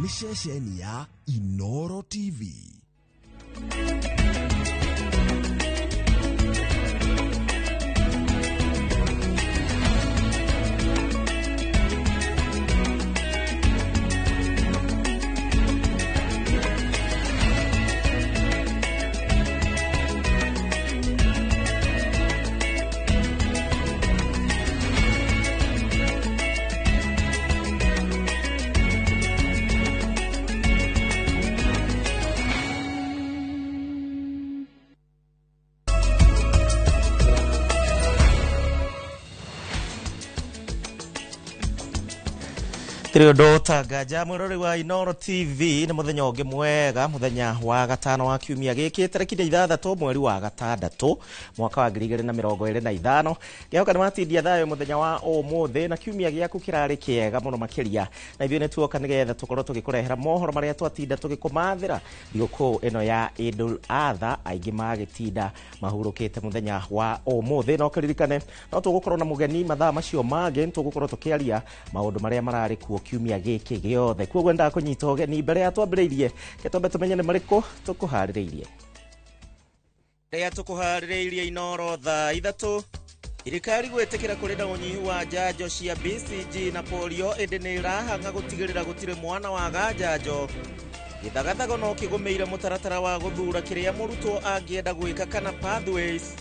nĩ ceceni ya Inooro TV. Tiriondo tangaja mwirori wa Inooro TV ni muthenya ungi mwega muthenya wa gatano wa kiumia giki tariki 6 mweri wa gatandatũ mwaka wa 2025 gĩoka nĩ matindia thayo muthenya wa ũmũthĩ na kiumia gĩaku kĩrarĩ kĩega mũno makĩria na ithuĩ nĩ tuoka nĩgetha tũkorwo tũgĩkũrehera mohoro marĩa twatinda tũgĩkũmathĩra thigũkũ ĩno ya Idul Adha aingĩ magĩtinda mahurũkĩte muthenya wa ũmũthĩ no kĩririkane no tũgũkorwo na mũgeni mathaa macio mangĩ tũgũkorwo tũkĩaria maũndũ marĩa mararĩ kuo kiumia gĩkĩ gĩothe kwoguo nda kũnyita ũgeni mbere ya twambĩrĩirie gĩtombe tũmenye nĩ marĩkũ tũkũharĩrĩirie rĩa tũkũharĩrĩirie Inooro thaa 3 thirikari gwĩtĩkĩra kũrĩ na ũnyihu wa njanjo cia BCG na polio ĩndĩ nĩ ĩrahang'a gũtigĩrĩra gũtirĩ mwana waga njanjo gĩthagathago no kĩgũmĩire mũtaratara wa gũthura kĩrĩa mũrutwo angĩenda gwĩka kana pathways.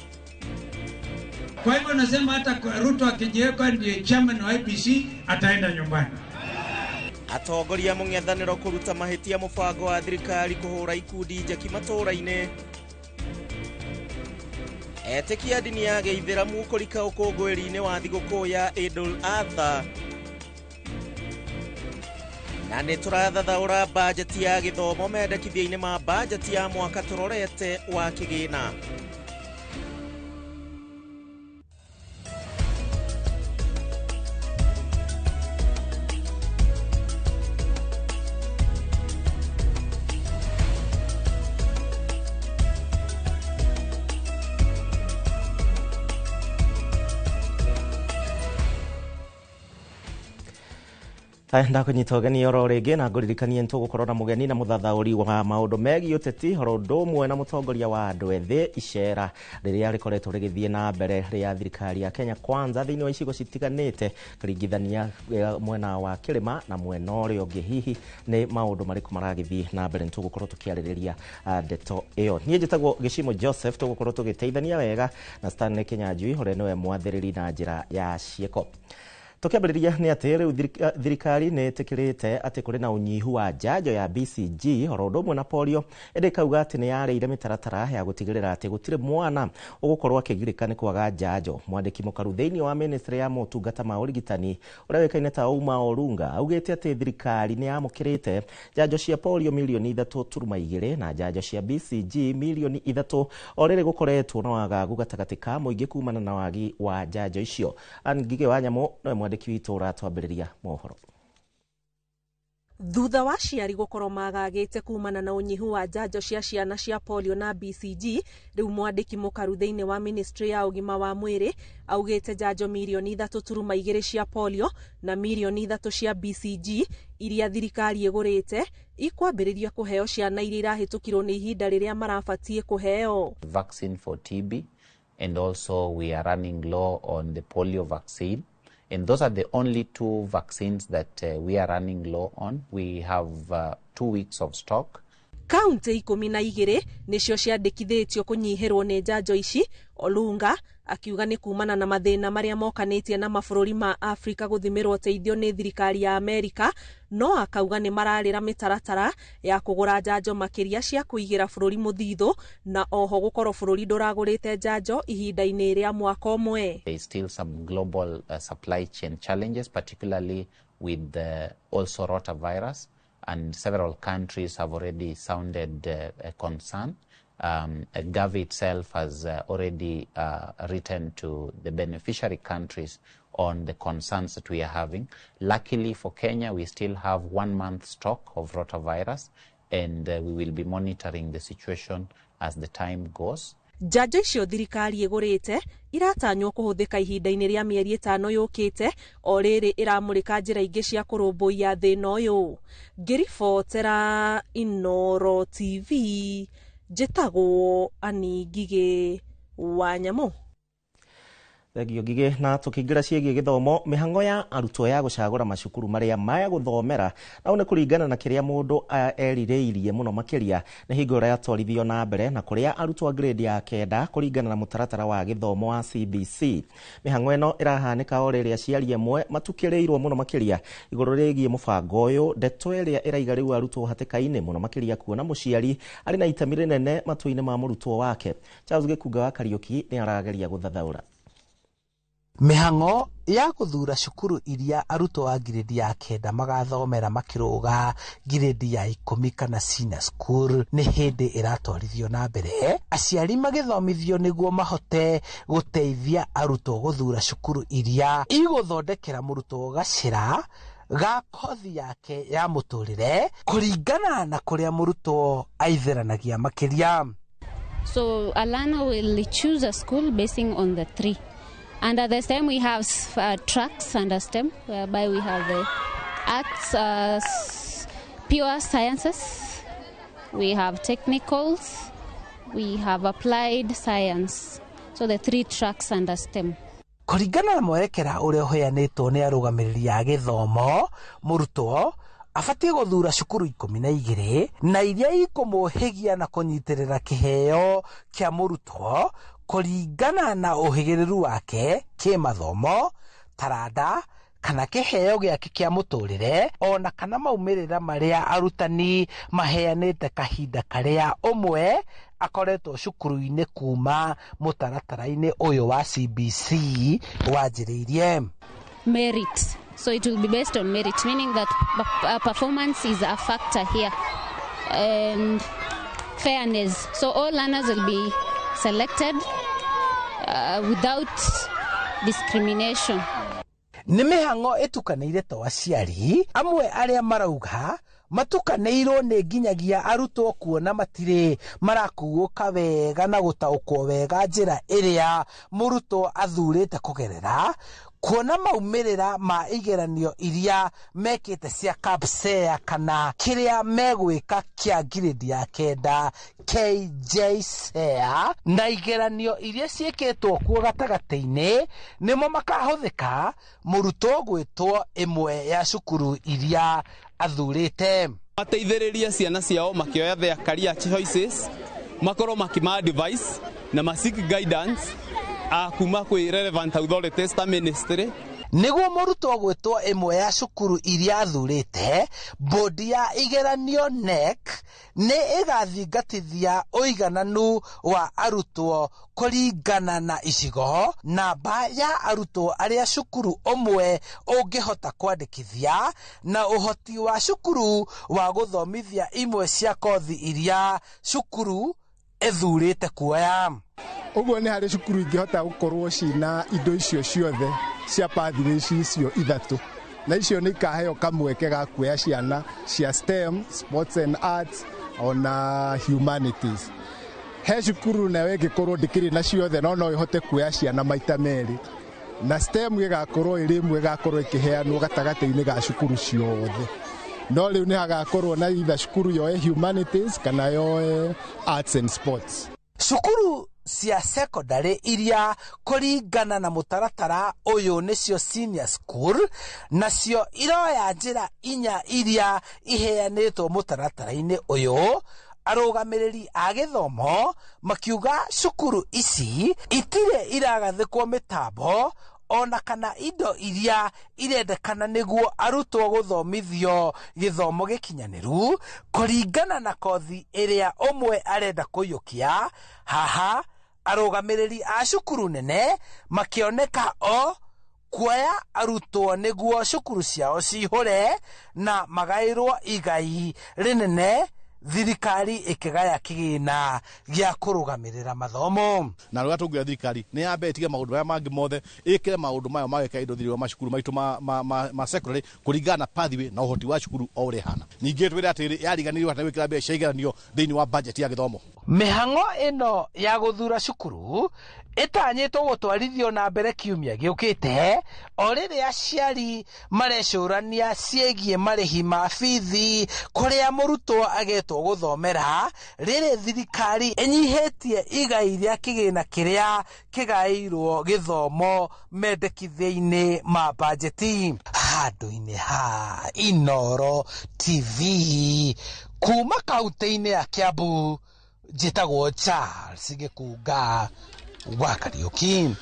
Kwa hivyo nasema hata Ruto akijiweka ndiye chairman wa IEBC ataenda nyumbani. Atongoria mũng'ethanĩro kũruta mahĩtia mũbango wa thirikari kũhũra ikundi njeki matũũra-inĩ. Etĩkia ndini ya Gĩithĩramu kũrika ũkũngũĩri-inĩ wa thigũkũ ya Idul Adha. Na nĩ tũrathathaũra bajeti ya gĩthomo mendekithia-inĩ ma bajeti ya mwaka tũrorete wa kĩgĩna. Ndakunyita ũgeni oro rĩngĩ na ngũririkanie nĩtũgũkorwo na mũgeni na mũthathaũri wa maũndũ megiĩ ũteti horo ũndũ ũmwe na mũtongoria wa andũ ethĩ icera rĩrĩa rĩkoretwo rĩgĩthiĩ na mbere rĩa thirikari ya Kenya Kwanza thĩinĩ wa icigo citiganĩte kũringithania mwena wa Kĩrĩma na mwena ũrĩa ũngĩ hihi nĩ maũndũ marĩkũ maragĩthiĩ na mbere nĩtũgũkorwo tũkĩarĩrĩria ndeto ĩyo. Niĩ njĩtagwo Gĩcimo Joseph tũgũkorwo tũgĩteithania wega na Stanley Kinyanjui ũrĩa nĩwe mwathĩrĩri na njĩra ya ciĩko. Tũkĩambĩrĩria nĩ atĩ rĩu thirikari nĩ ĩtĩkĩrĩte atĩ kũrĩ na ũnyihu wa njanjo ya BCG horo ũndũ ũmwe na polio ĩndĩ ĩkauga atĩ nĩ yarĩire mĩtaratara ya gũtigĩrĩra atĩ gũtirĩ mwana ũgũkorwo akĩgirĩka nĩ kwaga njanjo. Mwandĩki mũkaru thĩinĩ wa ministry ya motungata ma ũrigitani ũrĩa wĩkaine ta Ouma Olunga augĩte atĩ thirikari nĩ yamũkĩrĩte njanjo cia polio milioni 3.2 na njanjo cia BCG milioni 3 o rĩrĩ gũkoretwo na wagagu gatagatĩ ka mũingĩ kumana na wagi wa njanjo icio. Ngigĩ wa Nyamũ no mwandĩki witũ ũratwambĩrĩria mohoro. Thutha wa ciari gũkorwo magagĩte kumana na ũnyihu wa njanjo cia ciana cia polio na BCG, rĩu mwandĩki mũkaru thĩinĩ wa ministry ya ũgima wa mwĩrĩ augĩte njanjo milioni 3.2 cia polio na milioni 3 cia BCG iria thirikari ĩgũrĩte ikwambĩrĩria kũheo ciana iria irahĩtũkirwo nĩ ihinda rĩrĩa marabatiĩ kũheo. Vaccine for TB and also we are running low on the polio vaccine. And those are the only two vaccines that we are running low on. We have 2 weeks of stock. Kaunti 12 nĩcio ciandĩkithĩtio kũnyihĩrwo nĩ njanjo ici. Olunga akiuga nĩ kumana na mathĩna marĩa mokanĩtie na mabũrũri ma Afrika gũthimĩrwo teithio nĩ thirikari ya Amerika, no akauga nĩ mararĩra mĩtaratara ya kũgũra njanjo makĩria cia kũigĩra bũrũri mũthithũ na oho gũkorwo bũrũri ndũragũrĩte njanjo ihinda-inĩ rĩa mwaka ũmwe. There is still some global supply chain challenges, particularly with also rotavirus, and several countries have already sounded a concern. Gavi itself has already written to the beneficiary countries on the concerns that we are having. Luckily for Kenya, we still have 1 month stock of rotavirus, and we will be monitoring the situation as the time goes. Njanjo icio thirikari igurite iratanywo kuhuthika ihinda-ini ria mieri 5 yukite o riri iramurika njira ingi cia kurumbuia thina uyu. Ngiribotera Inoro TV, njitagwo Ani Ngige Wanyamu. Thegio Ngige, na tukingira ciĩgiĩ gĩthomo, mĩhang'o ya arutwo ya gũcagũra macukuru marĩa maya gũthomera na nĩ kũringana na kĩrĩa mũndũ erirĩirie mũno makĩria nĩ hingo ĩrĩa yatwarithio na mbere na kũrĩa arutwo grade ya 9 kũringana na mũtaratara wa gĩthomo wa CBC. Mĩhang'o ĩno ĩrahanĩka o rĩrĩa aciari amwe matukĩrĩirwo mũno makĩria igũrũ rĩgiĩ mũbango ũyũ, ndeto ĩrĩa ĩraiga rĩu arutwo hatĩka-inĩ mũno makĩria kuona mũciari arĩ na itemi rĩnene matua-inĩ ma mũrutwo wake. Charles Gĩkunga wa Kariũki nĩ arageria gũthathaũra. Mĩhang'o ya guthura cukuru iria arutwo a grade ya 9 magathomera makĩrũga grade ya 10 kana senior school nĩ hĩndĩ ĩratwarithio na mbere, aciari magĩthomithio nĩguo mahote gũteithia arutwo guthura cukuru iria igũthondekera mũrutwo gacĩra ga kothi yake ya mũtũrĩre kũringana na kũrĩa mũrutwo aitheranagia makĩria. So a learner will choose a school basing on the 3. Under the STEM, we have tracks under STEM, whereby we have the arts, pure sciences, we have technicals, we have applied science. So the 3 tracks under STEM. Kũringana na mwerekera ũrĩa ũheanĩtwo nĩ arũgamĩrĩri a gĩthomo, mũrutwo abatie guthura cukuru 12 na iria ikũmũhĩgia na kũnyitĩrĩra kĩheo kĩa mũrutwo kũringana na ũhĩgĩrĩru wake kĩmathomo, taranda kana kĩheo gĩake kĩa mũtũrĩre ona kana maumĩrĩra marĩa arutani maheanĩte kahinda karĩa ũmwe akoretwo cukuru-inĩ kuma mũtaratara-inĩ ũyũ wa CBC wanjĩrĩirie. Merit. So it will be based on merit, meaning that performance is a factor here, and fairness. So all learners will be selected without discrimination. Nĩ mĩhang'o ĩtukanĩire to aciari amwe arĩa marauga matukanĩirwo nĩ nginyagia arutwo kuona matirĩ marakuũka wega na gũtaũkwo wega njĩra ĩrĩa mũrutwo athurĩte kũgerera, kuona maumĩrĩra ma igeranio iria mekĩte cia KPSEA kana kĩrĩa megwĩka kĩa grade ya 9 KJSEA na igeranio iria ciĩkĩtwo kuo gatagatĩ-inĩ nĩmo makahũthĩka mũrutwo gwĩtwo ĩmwe ya cukuru iria athurĩte. Mateithĩrĩria ciana ciao makĩoya their career choices, makorwo makĩma-advise na ma-seek guidance kuma kwĩ relevant authorities ta ministry. Nĩguo mũrutwo gwĩtwo ĩmwe ya cukuru iria athurĩte, bodi ya igeranio NEC nĩ ĩgathingatithia ũigananu wa arutwo kũringana na icigo, namba ya arutwo arĩa cukuru ũmwe ũngĩhota kwandĩkithia na ũhoti wa cukuru wa gũthomithia imwe cia kothi iria cukuru ethurĩte kuoya. Ũguo nĩ harĩ cukuru ingĩhota gũkorwo cina indo icio ciothe cia pathways icio 3, na icio nĩ ikaheo kamweke ga kuoya ciana cia STEM, sports and arts ona humanities. He cukuru nayo ĩngĩkorwo ndĩkĩrĩ na ciothe no ihote kuoya ciana maita merĩ, na STEM ĩgakorwo ĩrĩ ĩmwe ĩgakorwo ĩkĩheanwo gatagatĩ-inĩ ga cukuru ciothe. No rĩu nĩ hagakorwo na either cukuru yoe humanities kana yoe arts and sports. Cukuru cia secondary iria kũringana na mũtaratara ũyũ nĩcio senior school nacio iroya njĩra 4 iria iheanĩtwo mũtaratara-inĩ ũyũ, arũgamĩrĩri a gĩthomo makiuga cukuru ici itirĩ iragathĩkwo mĩtambo ona kana indo iria irendekana nĩguo arutwo gũthomithio gĩthomo gĩkinyanĩru kũringana na kothi ĩrĩa ũmwe arenda kũiyũkia. Haha arũgamĩrĩri a cukuru nene makĩoneka o kuoya arutwo nĩguo cukuru ciao cihũre na magaĩrwo igai rĩnene, thirikari ĩkĩgaya kĩgĩna gĩa kũrũgamĩrĩra mathomo. Na rĩu tũngĩra thirikari nĩ yambe ĩtige maũndũ maya mangĩ mothe, ĩkĩre maũndũ maya mageka indo thĩinĩ wa macukuru maitũ ma secondary kũringana na pathway na ũhoti wa cukuru o ũrĩa hana. Ningĩ twĩre atĩrĩ yariganĩrwo kana gwĩkĩra mbeca cia igeranio thĩinĩ wa budget ya gĩthomo. Mĩhang'o ĩno ya gũthura cukuru ĩtanyĩtwo gũtwarithio na mbere kiumia gĩũkĩte o rĩrĩa aciari marecũrania ciĩgiĩ marĩhi ma bithi kũrĩa mũrutwo agetwo gũthomera rĩrĩ thirikari ĩnyihĩtie igai rĩa kĩgĩna kĩrĩa kĩgaĩirwo gĩthomo mendekithia-inĩ ma bajeti. Handũ-inĩ ha Inooro TV kuma kaunti-inĩ ya Kiambu, njĩtagwo Charles Gĩkunga wa Kariũki.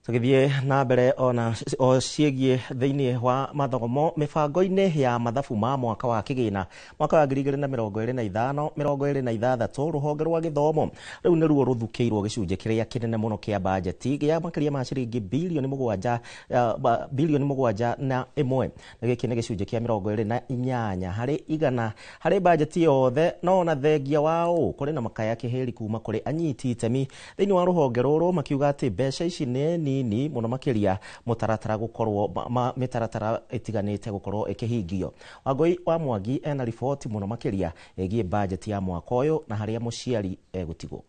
Tugithie na mbere ona o ciĩgiĩ thĩinĩ wa mathomo mĩbango-inĩ ya mathabu ma mwaka wa kĩgĩna mwaka wa 2025-2026 rũhonge rwa gĩthomo rĩu nĩruo rũthukĩirwo gĩcunjĩ kĩrĩa kĩnene mũno kĩa bajeti gĩa makĩria ma ciringi bilioni 7 na 1. Gĩkĩ nĩ gĩcunjĩ kĩa 28 harĩ igana harĩ bajeti yothe, no na thengia wao kũrĩ na makaya kĩheri kuma kũrĩ anyiti itemi thĩinĩ wa rũhonge rũrũ makiuga atĩ mbeca ici nĩ ni muno makiria mutaratara gukorwo mitaratara itiganite gukorwo ikihingio. Wangui wa Mwangi ena riboti muno makiria egie budget ya mwaka uyu na haria muciari egutigwo.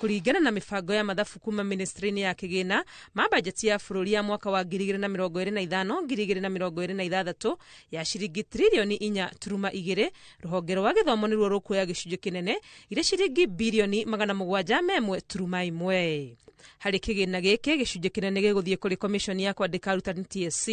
Kuringana na mibango ya mathabu kuma ministry-ini ya kigina ma bajeti ya bũrũri ya mwaka wa 2025-2026 ya ciringi trilioni 4.2, rũhonge rwa gĩthomo nĩruo rũkuoya gĩcunjĩ kĩnene irĩ ciringi bilioni 701.1. Harĩ kĩgĩna gĩkĩ gĩcunjĩ kĩnene gĩgũthiĩ kũrĩ commission ya kwandĩka arutani TSC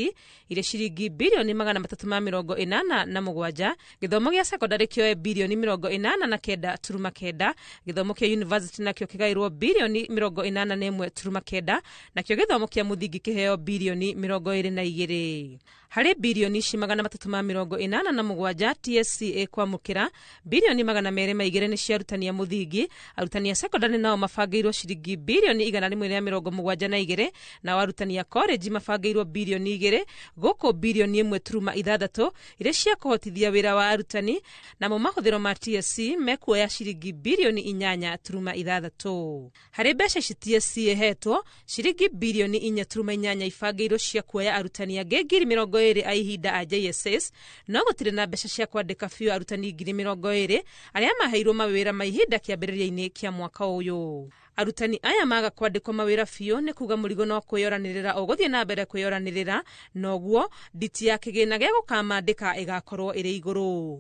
irĩ ciringi bilioni 387. Gĩthomo gĩa secondary kĩoe bilioni 89.9. Gĩthomo kĩa university nakĩo kĩgaĩrwo bilioni 81.9, nakĩo gĩthomo kĩa mũthingi kĩheo bilioni 22. Harĩ bilioni 387 TSC kwamũkĩra bilioni 202 nĩ cia arutani a mũthingi. Arutani a secondary nao mabangĩirwo ciringi bilioni 172, na arutani a college mabangĩirwo bilioni 2, gũkũ bilioni 1.6 irĩ cia kũhotithia wĩra wa arutani, namo mahũthĩro ma TSC mekuoya ciringi bilioni 8.6. Harĩ mbeca ici TSC ĩhetwo ciringi bilioni 4.8 ibangĩirwo cia kuoya arutani angĩ 20,000 a ihinda a JSS, no gũtirĩ na mbeca cia kwandĩka biũ arutani 20,000 arĩa maheirwo mawĩra ma ihinda kĩambĩrĩria-inĩ kĩa mwaka ũyũ. Arutani aya maga kwandĩkwo mawĩra biũ nĩ kuga mũrigo no kwĩyoranĩrĩra o gũthiĩ na mbere kwĩyoranĩrĩra, noguo nditi ya kĩgĩna gĩa gũkamandĩka ĩgakorwo ĩrĩ igũrũ.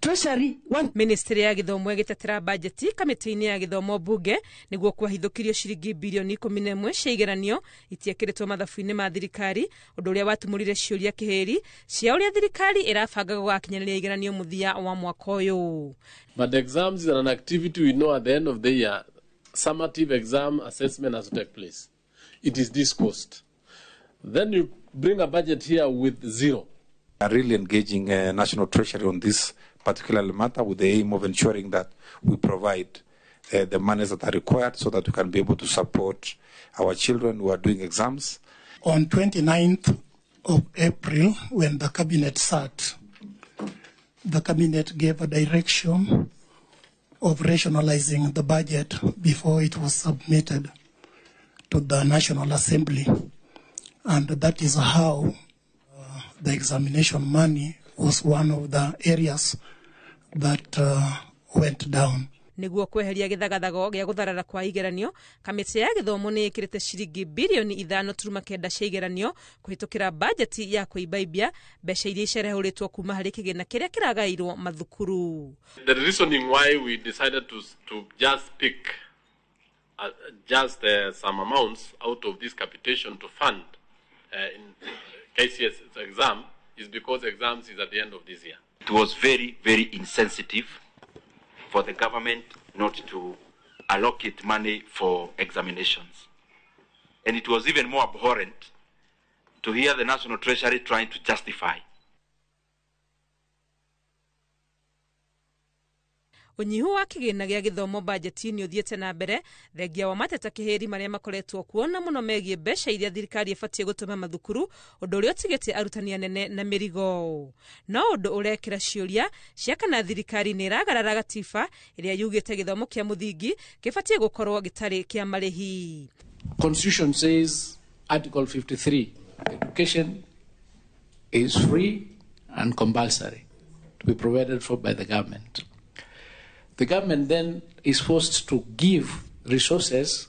Treasury Ministry ya gĩthomo ĩgĩtetera bajeti kamĩtĩ-inĩ ya gĩthomo bunge nĩguo kwahithũkirio ciringi bilioni 11 cia igeranio itiekĩrĩtwo mathabu-inĩ ma thirikari, ũndũ ũrĩa watumũrire ciũria kĩheri cia ũrĩa thirikari ĩrabanga gũgakinyanĩria igeranio mũthia wa mwaka ũyũ. But exams is an activity we know at the end of the year, summative exam assessment has to take place. It is discussed. Then you bring a budget here with zero. Are really engaging National Treasury on this particular matter with the aim of ensuring that we provide the monies that are required so that we can be able to support our children who are doing exams. On 29th of April, when the cabinet sat, the cabinet gave a direction of rationalizing the budget before it was submitted to the National Assembly. And that is how the examination money was one of the areas that went down. Nĩguo kweheria gĩthagathago gĩa gũtharara kwa igeranio, kamĩtĩ ya gĩthomo nĩ ĩkĩrĩte ciringi bilioni 5.9 cia igeranio kũhĩtũkĩra bajeti ya kũibaibia mbeca iria icerehũrĩtwo kuma harĩ kĩgĩna kĩrĩa kĩragaĩirwo mathukuru. The reasoning why we decided to just pick some amounts out of this capitation to fund in KCS exam is because exams is at the end of this year. It was very, very insensitive for the government not to allocate money for examinations. And it was even more abhorrent to hear the National Treasury trying to justify. Unyihu wa kĩgĩna gĩa gĩthomo bajeti-inĩ ũthiĩte na mbere thengia wa mateta kĩheri marĩa makoretwo kuo na mũno megiĩ mbeca iria thirikari ĩbatiĩ gũtũma mathukuru, ũndũ ũrĩa ũtigĩte arutani anene na mĩrigo. No ũndũ ũrekĩra ciũria cia kana thirikari nĩ ĩragarara gatiba ĩrĩa yugĩte gĩthomo kĩa mũthingi gĩbatiĩ gũkorwo gĩtarĩ kĩa marĩhi. Constitution says, Article 53, education is free and compulsory to be provided for by the government. The government then is forced to give resources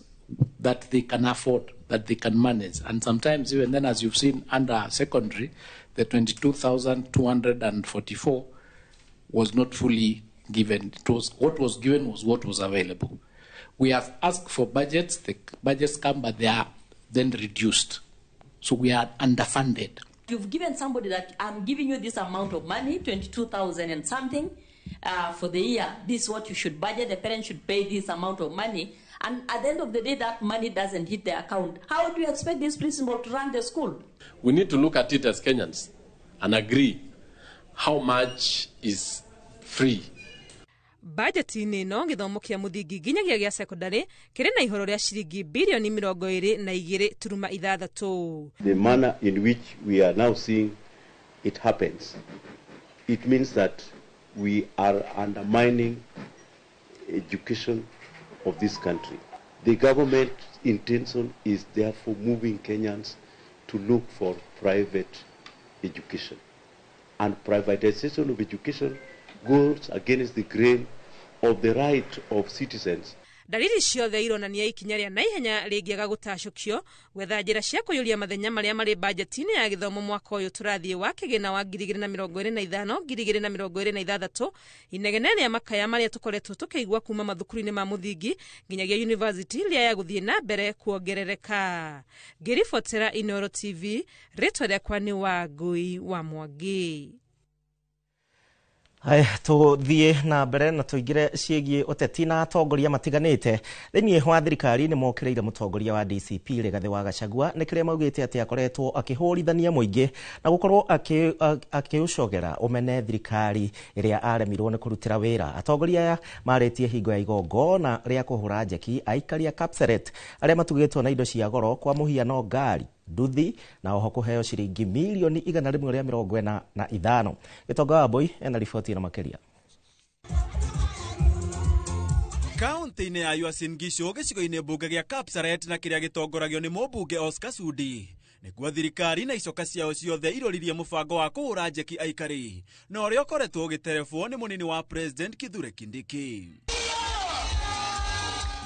that they can afford, that they can manage. And sometimes even then, as you've seen under secondary, the 22,244 was not fully given. It was what was given was what was available. We have asked for budgets. The budgets come, but they are then reduced. So we are underfunded. You've given somebody that I'm giving you this amount of money, 22,000 and something for the year. This is what you should budget. The parent should pay this amount of money. And at the end of the day, that money doesn't hit the account. How do you expect this principal to run the school? We need to look at it as Kenyans and agree how much is free. Budget-inĩ ĩno gĩthomo kĩa mũthingi nginyagia gĩa secondary kĩrĩ na ihoro rĩa ciringi bilioni 22.6. The manner in which we are now seeing it happens, it means that we are undermining education of this country. The government's intention is therefore moving Kenyans to look for private education. And privatization of education goes against the grain of the right of citizens. Dalili ciothe ironania ikinya rĩa naihenya rĩngĩaga gũtacũkio gwetha njĩra cia kũiyũria mathenya marĩa marĩ budget-inĩ ya gĩthomo mwaka ũyũ tũrathiĩ wa kĩgĩna wa 2025-2026 inegene rĩa makaya marĩa tũkoretwo tũkĩigua kuma mathukuru-inĩ ma mũthingi nginyagia university rĩa ya gũthiĩ na mbere kuongerereka. Ngĩribotera Inooro TV, rĩtwa rĩakwa nĩ Wangui wa Mwangi. Hai tuthie na mbere na tuingire ciĩgiĩ ũteti na atongoria matiganĩte thĩinĩ wa thirikari nĩ mokereire mũtongoria wa DCP Rigathĩ wa Gachagua nĩ kĩrĩa maugĩte atĩ akoretwo akĩhũrithania mũingĩ na gũkorwo akĩũcogera ũmene thirikari ĩrĩa aremirwo nĩ kũrutĩra wĩra. Atongoria aya marĩtie hingo ya igongona rĩa kũhũra njeki aikari a Kapseret arĩa matugĩtwo na indo cia goro kwa mũhiano ngari, nduthi na oho kũheo ciringi milioni 145. Gĩtonga wa Boy ena riboti na makĩria. Kaunti-inĩ ya Uasin Gishu gĩcigo-inĩ mbunge gĩa Kapseret na kĩrĩa gĩtongoragio nĩ mũmbunge Oscar Sudi nĩguo thirikari na icoka ciao ciothe iroririe mũbango wa kũhũra njeki aikari na ũrĩa ũkoretwo ũgĩterebwo nĩ mũnini wa President Kithure Kindiki.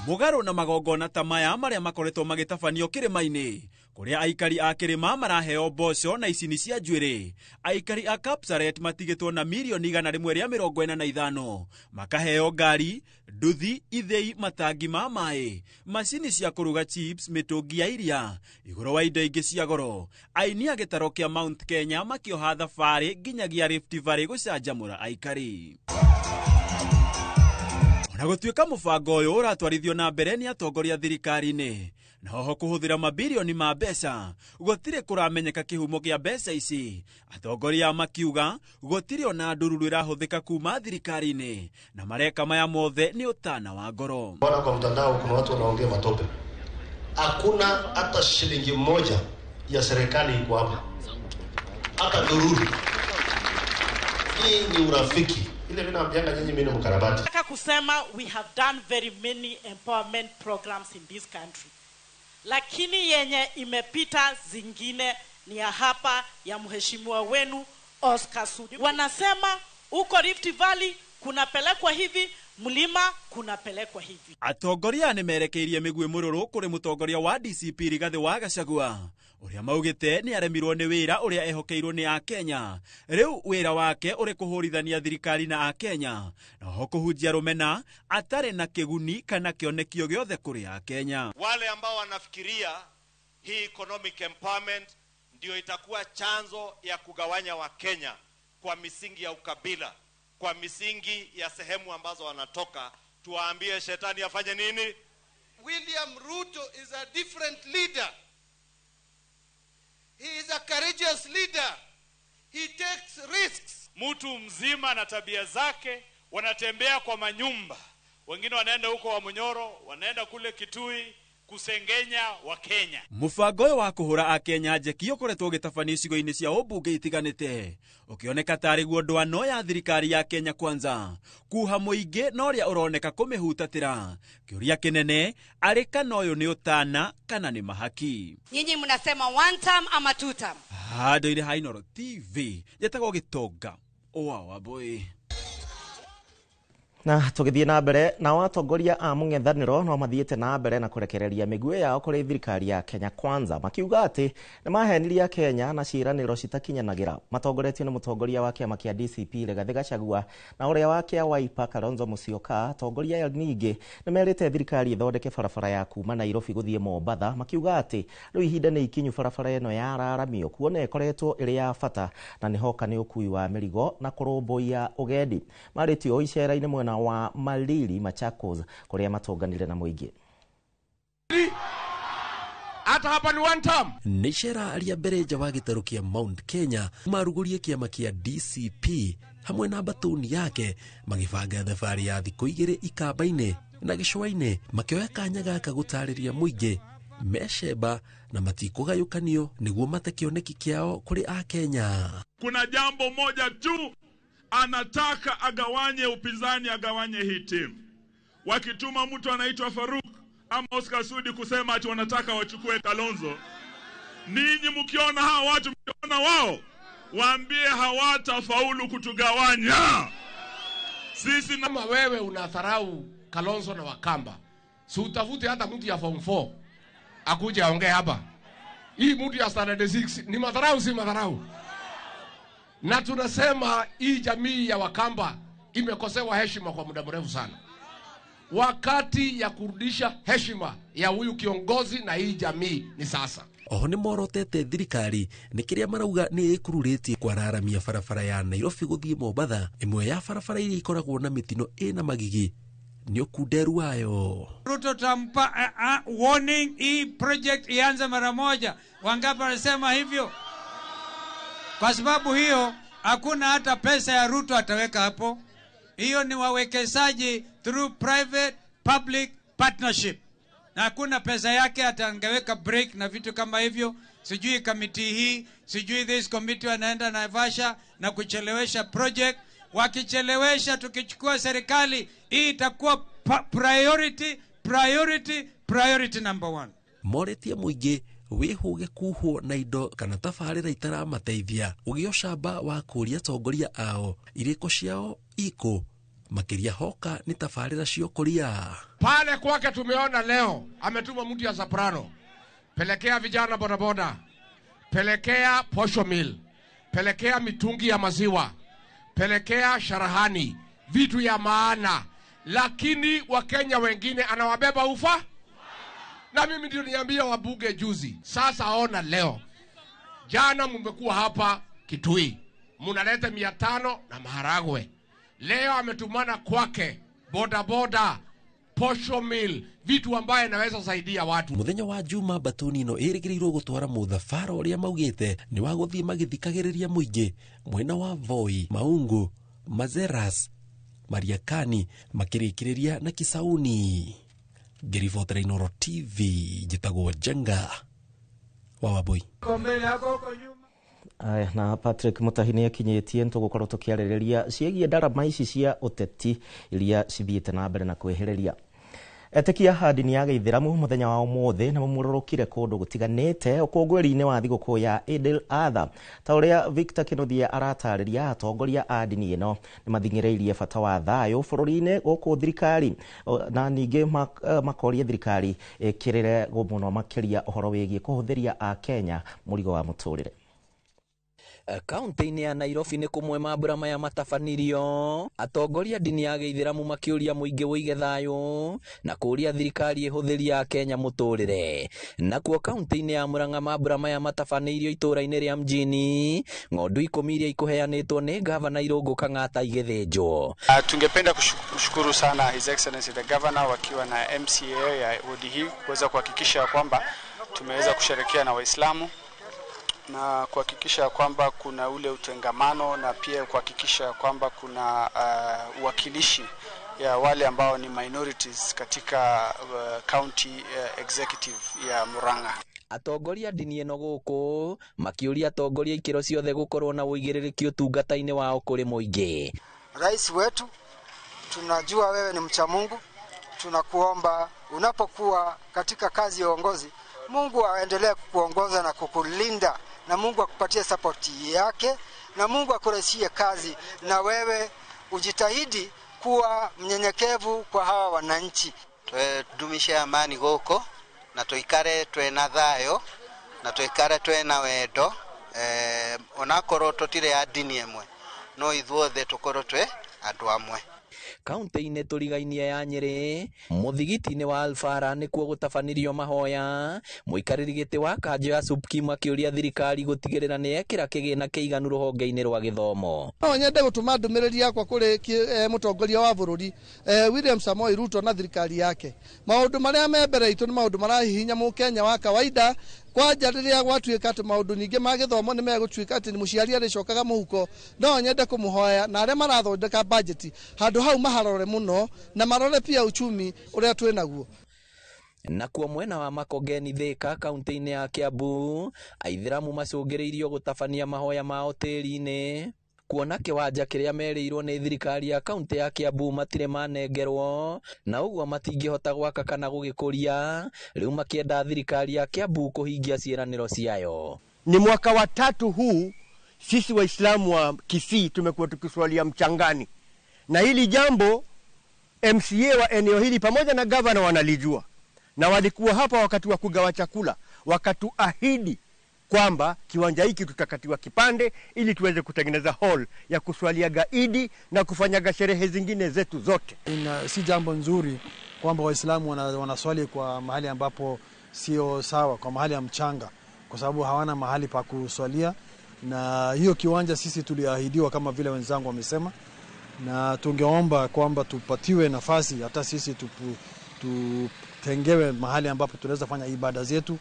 Mũgarũ na magongona ta maya marĩa makoretwo magĩtabanio kĩrĩma-inĩ kũrĩa aikari a kĩrĩma maraheo mboco na icini cia njuĩrĩ, aikari a Kapseret matigĩtwo na milioni 145 makaheo ngari, nduthi, ithĩi, matangi ma maĩ, macini cia kũruga chips, mĩtũngi ya iria, igũrũ wa indo ingĩ cia goro. Aini a gĩtaro kĩa Mount Kenya makĩoha thabarĩ nginyagia Rift Valley gũcanjamũra aikari. Na gũtuĩka mũbango ũyũ ũratwarithio na mbere nĩ atongoria thirikari-inĩ na oho kũhũthĩra mabilioni ma mbeca, gũtirĩ kũramenyeka kĩhumo kĩa mbeca ici. Atongoria makiuga gũtirĩ ona ndururu ĩrahũthĩka kuma thirikari-inĩ na mareka maya mothe nĩ ũtana wa ngoro. Bwana, kwa mtandao kuna watu wanaongea matope. Hakuna hata shilingi moja ya serikali iko hapa, hata ndururu. Hii ni urafiki. Ile mimi naambianga nyinyi mimi ni mkarabati. Nataka kusema we have done very many empowerment programs in this country. Lakini yenye imepita zingine ni ya hapa ya mheshimiwa wenu Oscar Sudi. Wanasema uko Rift Valley kunapelekwa hivi, mlima kunapelekwa hivi. Atongoria nĩ merekeirie mĩguĩ mũrũrũ kũrĩ mũtongoria wa DCP Rigathĩ wa Gachagua ũrĩa maugĩte nĩ aremirwo nĩ wĩra ũrĩa ehokeirwo nĩ Akenya. Rĩu wĩra wake ũrĩ kũhũrithania thirikari na Akenya na oho kũhunjia rũmena atarĩ na kĩguni kana kĩonekio gĩothe kũrĩ Akenya. Wale ambao wanafikiria hii economic empowerment ndio itakuwa chanzo ya kugawanya Wakenya kwa misingi ya ukabila, kwa misingi ya sehemu ambazo wanatoka, tuwaambie shetani afanye nini? William Ruto is a different leader. He is a courageous leader. He takes risks. Mtu mzima na tabia zake, wanatembea kwa manyumba. Wengine wanaenda huko wa Munyoro, wanaenda kule Kitui, kusengenya wa Kenya. Mubango uyu wa kuhura akenya njeki ukoretwo gitafanio icigo-ini cia ubunge itiganite ukioneka tari guo ndwano ya thirikari ya Kenya Kwanza kuha muingi no ria uroneka kumihutatira kiuria kinene ari kana uyu ni utana kana ni mahaki. Nyinyi mnasema one term ama two term? Ndoire ha Inooro TV njetago Gitonga owa Wambui. Na tugithie na mbere na watongoria a mung'ethaniro no mathiete na mbere na kurekereria migue yao kuri thirikari ya Kenya Kwanza makiuga ati ni maheniria Kenya na ciiraniro citakinyanagira matongoretio ni mutongoria wa kiama kia DCP Rigathi Gachagua na uria wa kia Wiper Kalonzo Musyoka. Atongoria ningi ni merite thirikari ithondeke barabara ya kuma Nairobi guthie Mombasa makiuga ati riu ihinda ni ikinyu barabara eno ya raramio kuona ikoretwo iri ya bata na ni hoka ni ukui wa mirigo na kurumbuia ugendi maritio icera-ini mwena wa Malili Machakos kuria matonganire na muingi. Hata hapa ni one term. Nishera aria bereja wa gitaro kia Mount Kenya marugurie kiama kia DCP hamwe na batuni yake magibanga thabari ya thiku igiri ikamba-ini na gicwa-ini makioya kanya gaka gutariria muingi mesheba na matikugayukanio niguo matakioneki kiao kuri a Kenya. Kuna jambo moja tu anataka agawanye upinzani, agawanye hii timu. Wakituma mtu anaitwa Faruk ama Oscar Sudi kusema ati wanataka wachukue Kalonzo, ninyi mkiona hawa watu mkiona wao, waambie hawatafaulu kutugawanya. Sisi kama wewe unadharau Kalonzo na Wakamba, si utafute hata mtu ya form 4 akuje aongee hapa. Hii mtu ya standard 6 ni madharau, si madharau? Na tunasema hii jamii ya Wakamba imekosewa heshima kwa muda mrefu sana. Wakati ya kurudisha heshima ya huyu kiongozi na hii jamii ni sasa. Oho ni morotete thirikari ni kiria marauga ni ikururitie kwararamia barabara ya Nairobi guthie Mombasa, imwe ya barabara iria ikoragwo na mitino ina magigi ni ukunderu wayo. Ruto tampa warning hii project ianze mara moja. Wangapi wanasema hivyo? Kwa sababu hiyo hakuna hata pesa ya Ruto ataweka hapo. Hiyo ni wawekezaji through private public partnership. Na hakuna pesa yake atangeweka break na vitu kama hivyo. Sijui committee hii, sijui this committee wanaenda Naivasha na kuchelewesha project. Wakichelewesha tukichukua serikali, hii itakuwa priority number 1. Moretia muingi wihuge kuhwo na indo kana tabarira itaramateithia ugio shamba wa kuria tongoria ao iriko ciao iko makiria hoka ni tabarira cio kuria pale kwake. Tumeona leo ametuma mtu ya Soprano, pelekea vijana bodaboda, pelekea posho mill, pelekea mitungi ya maziwa, pelekea sharahani, vitu ya maana, lakini Wakenya wengine anawabeba ufa. Na mimi ndio niambia wabunge juzi. Sasa ona leo. Jana mmekuwa hapa Kitui, mnaleta 500 na maharagwe. Leo ametumana kwake bodaboda, posho mill, vitu ambaye naweza saidia watu. Muthenya wa Juma batuni no irigirirwo gutwara muthafara uria maugite ni wa guthie magithikagiriria muingi mwena wa Voi, Maungu, Mazeras, Mariakani makirikiriria na Kisauni. Gerifotera Inooro TV jitagwo Jenga wa Wambui. Na Patrick Mutahini akinyetie ntugukorwo tukiaririria ciegie ndarama ici cia uteti iria cithiete na mbere na kwehereria. Etekia hadini ya Gĩithĩramu muthenya wa umuthi na mumururukire kundu gutiganite ukungweri-ini wa thiguku ya Eid al-Adha. Ta uria Victor Kinothia aratariria atongoria a dini ino ni mathingireirie bata wa thayo bururi-ini guku thirikari na ningi makoria thirikari kirire muno makiria uhoro wigie kuhuthiria a Kenya murigo wa muturire. Kaunti-ini ya Nairobi ni kumwe mambura maya matabanirio atongoria dini ya Gĩithĩramu makiuria muingi wige thayo na kuria thirikari ihuthiria Kenya muturire. Nakuo kaunti-ini ya Murang'a mambura maya matabanirio itura-ini ria mjini ng'ondu 10 iria ikuheanitwo ni gavana Irungu Kang'ata igithinjwo. Tungependa kushukuru sana His Excellency the Governor wakiwa na MCA ya wodi hii kuweza kuhakikisha kwamba tumeweza kusherehekea na Waislamu na kuhakikisha kwamba kuna ule utengamano na pia kuhakikisha kwamba kuna uwakilishi ya wale ambao ni minorities katika county executive ya Murang'a. Atongoria dini eno guku makiuria atongoria ikiro ciothe gukorwo na uigirĩrĩki ũtungata-inĩ wao kũrĩ mũingĩ. Rais wetu, tunajua wewe ni mcha Mungu, tunakuomba unapokuwa katika kazi ya uongozi, Mungu aendelee kukuongoza na kukulinda, na Mungu akupatie support yake, na Mungu akurahisishie kazi, na wewe ujitahidi kuwa mnyenyekevu kwa hawa wananchi. Tudumishe amani goko na tuikare twena thayo na tuikare twena wendo onakorwo tutire ya dini emwe no ithuothe tukorwo twe andu amwe. Kaunti-inĩ tũrigainie ya Nyĩrĩ, mũthigiti-inĩ wa Alfara nĩkuo gũtabanirio mahoya, mũikarĩri gĩtĩ wa kanjũ ya SUPKEM akĩũria thirikari gũtigĩrĩra nĩ yekĩra kĩgĩna kĩiganu rũhonge-inĩ rwa gĩthomo. No nyende gũtũma ndũmĩrĩri yakwa kũrĩ mũtongoria wa bũrũri William Samoei Ruto na thirikari yake. Maũndũ marĩa me mbere itũ nĩ maũndũ marahihinya mũkenya wa kawaida. Kwanja rĩrĩa gwatuĩka atĩ maũndũ ningĩ ma gĩthomo nĩ megũtuĩka atĩ mũciari arĩcokaga mũhuko, no nyende kũmũhoya na arĩa marathondeka budget handũ hau maharore mũno na marore pia uchumi ũrĩa twĩ naguo. Nakuo mwena wa Makongeni Thika kaunti-inĩ ya Kiambu, aithĩramu macũngĩrĩirio gũtabania mahoya mao tĩri-inĩ kuona kĩwanja kĩrĩa merĩirwo nĩ thirikari ya kaunti ya Kiambu matirĩ manengerwo, na ũguo matingĩhota gwaka kana gũgĩkũria, rĩu makĩenda thirikari ya Kiambu kũhingia ciĩranĩro ciayo. Ni mwaka wa 3 huu sisi Waislamu wa Kisii tumekuwa tukiswalia mchangani, na hili jambo MCA wa eneo hili pamoja na gavana wanalijua, na walikuwa hapa wakati wa kugawa chakula, wakatuahidi kwamba kiwanja hiki tutakatiwa kipande ili tuweze kutengeneza hall ya kuswalia gaidi na kufanyaga sherehe zingine zetu zote. Si jambo nzuri kwamba Waislamu wanaswali kwa mahali ambapo sio sawa, kwa mahali ya mchanga, kwa sababu hawana mahali pa kuswalia, na hiyo kiwanja sisi tuliahidiwa kama vile wenzangu wamesema, na tungeomba kwamba tupatiwe nafasi hata sisi tutengewe mahali ambapo tunaweza fanya ibada zetu.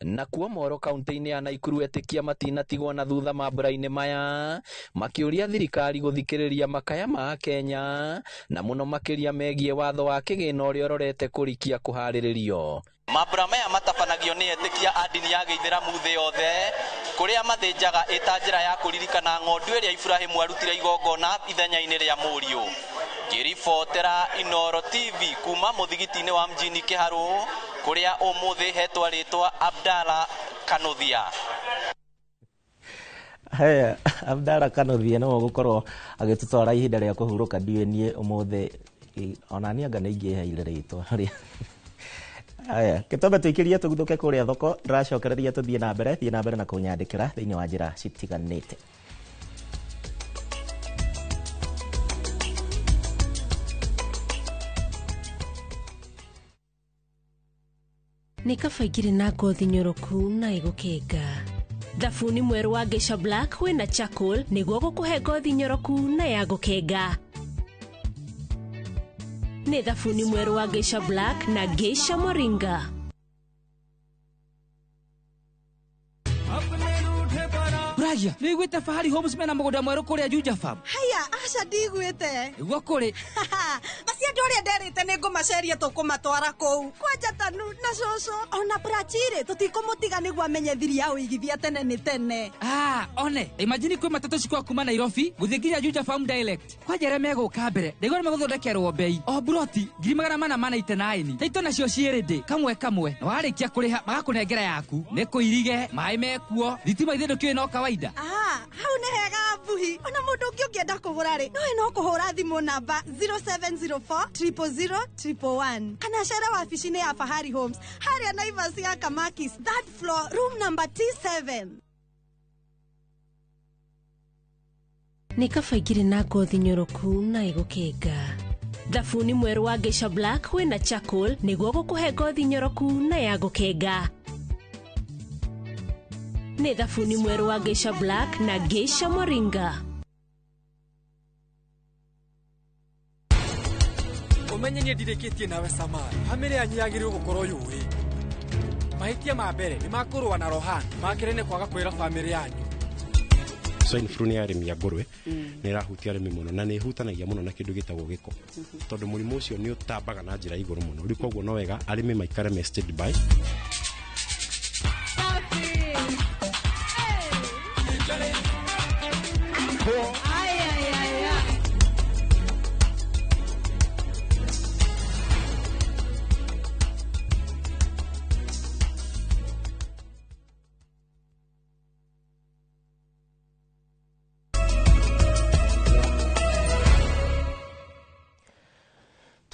Na kuo Moro kaunti-inĩ ya Naikuru etĩkia matinatigwo na thutha mambura-inĩ maya, makĩũria thirikari gũthikĩrĩria makaya ma Kenya na mũno makĩria megiĩ watho wa kĩgĩna ũrĩa ũrorete kũrikia kũharĩrĩrio. Mambura maya matabanagio nĩ etĩkia a dini ya Gĩithĩramu thĩ yothe, kũrĩa mathĩnjaga ĩta njĩra ya kũririkana ng'ondu ĩrĩa Ibrahimu arutire igongona ithenya-inĩ rĩa Mũriũ. Ngĩribotera Inooro TV kuma mũthigiti-inĩ wa mjini Kĩharũ, kũrĩa ũmũthĩ hetwa rĩtwa Abdalla Kanothia. Haya, Abdalla Kanothia no gũkorwo agĩtũtwara ihinda rĩa kũhurũka ndiũĩ ũmũthĩ onania anga nĩ ingĩheire rĩtwa rĩa. Haya, kĩtombe tũikĩrie tũguthũke kũrĩa thoko, ndĩracokereria tũthiĩ na mbere na kũnyandĩkĩra thĩinĩ wa njĩra citiganĩte. Nĩ kaba igĩrĩ na ngothi nyoroku na ĩgũkĩnga. Thabuni mwerũ wa Geisha Black wĩna charcoal nĩguo gũkũhe ngothi nyoroku na ya gũkenga. Nĩ thabuni mwerũ wa Geisha Black na Geisha Moringa. Bragia, nĩ gwĩte Fahari Homes mena mũgũnda mwerũ kũrĩa Juja Farm. Haya, aca ndigwĩte. Nĩguo kũrĩ. Macio andũ ũrĩa nderĩte nĩ ngũmaceria tũkũmatwara kũu. Kwanja Tanu na Coco. Ona Brachire tũtikũmũtiga nĩguo amenye thiri ya ũigithia tene nĩ tene. One, imagine kwĩ matatũ cikwa kuma Nairobi gũthiĩ nginya Juja Farm direct. Kwanja arĩa megũka mbere, ndĩgwa nĩ megũthondekerwo bei. O broti, 489. Taito nacio ciĩrĩndĩ, kamwe. Warĩkia kũrĩha, magakũnengera yaku. Nĩ kũirige, maĩ mekuo, thitima ithe ndũkĩũĩ no kawaida. Hau nĩ hega mbuhi. Ona mũndũ ũngĩ ũngĩenda kũgũra rĩ, no kũhũra thimũ namba 0704 000 111 kana cera wabici-inĩ ya Fahari Homes harĩa Naivas ya Kamakis, 3rd floor, room number T7. Nĩ kaba igĩrĩ na ngothi nyoroku na ĩgũkĩnga. Thabuni mwerũ wa Geisha Black wĩna charcoal nĩguo gũkũhe ngothi nyoroku na ya gũkenga. Nĩ thabuni mwerũ wa Geisha Black na Geisha Moringa. Umenye nĩ ndirĩkĩtie nawe Samara. Famĩlĩ yanyu yagĩrĩirwo gũkorwo yũĩ. Mahĩtia ma mbere nĩ makũrũa na Rohan, makĩrĩ nĩ kwaga kwĩra famĩlĩ yanyu. swine flu ni arimi ya ngurwe ni rahutia arimi muno na ni hutanagia muno na kindu gitagwo giko tondu murimu ucio ni utambaga na njira iguru muno ri koguo no wega arimi maikare me stand by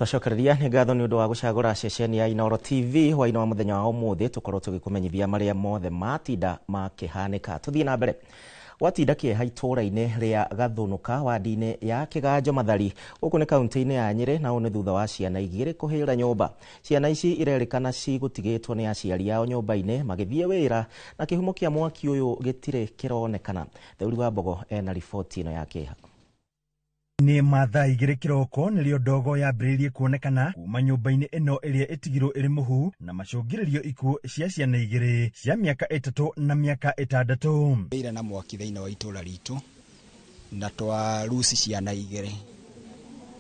Twacokereria nĩ ngatho nĩ ũndũ wa gũcagũra ceceni ya Inooro TV hwaĩ-inĩ wa mũthenya wa ũmũthĩ tũkorwo tũgĩkũmenyithia marĩa mothe matinda makĩhanĩka. Tũthiĩ na mbere. Gwatinda kĩeha itũũra-inĩ rĩa Gathũnũka wadi-inĩ ya Kĩganjo Mathari gũkũ nĩ kaunti-inĩ ya Nyĩrĩ na ũũ nĩ thutha wa ciana igĩrĩ kũhĩra nyũmba. Ciana ici irerĩkana cigũtigĩtwo nĩ aciari ao nyũmba-inĩ magĩthiĩ wĩra na kĩhumo kĩa mwaki ũyũ gĩtirĩ kĩronekana. Theuri wa Mbogo ena riboti ĩno ya kĩeha. Nĩ mathaa igĩrĩ kĩroko nĩrĩo ndogo yambĩrĩirie kuonekana kuma nyũmba-inĩ ĩno ĩrĩa ĩtigirwo ĩrĩ mũhu na macũngĩrĩrio ikuũ cia ciana igĩrĩ cia mĩaka 3 na mĩaka 6. Ĩra na mwaki thĩinĩ wa itũũra ritũ na twaruci ciana igĩrĩ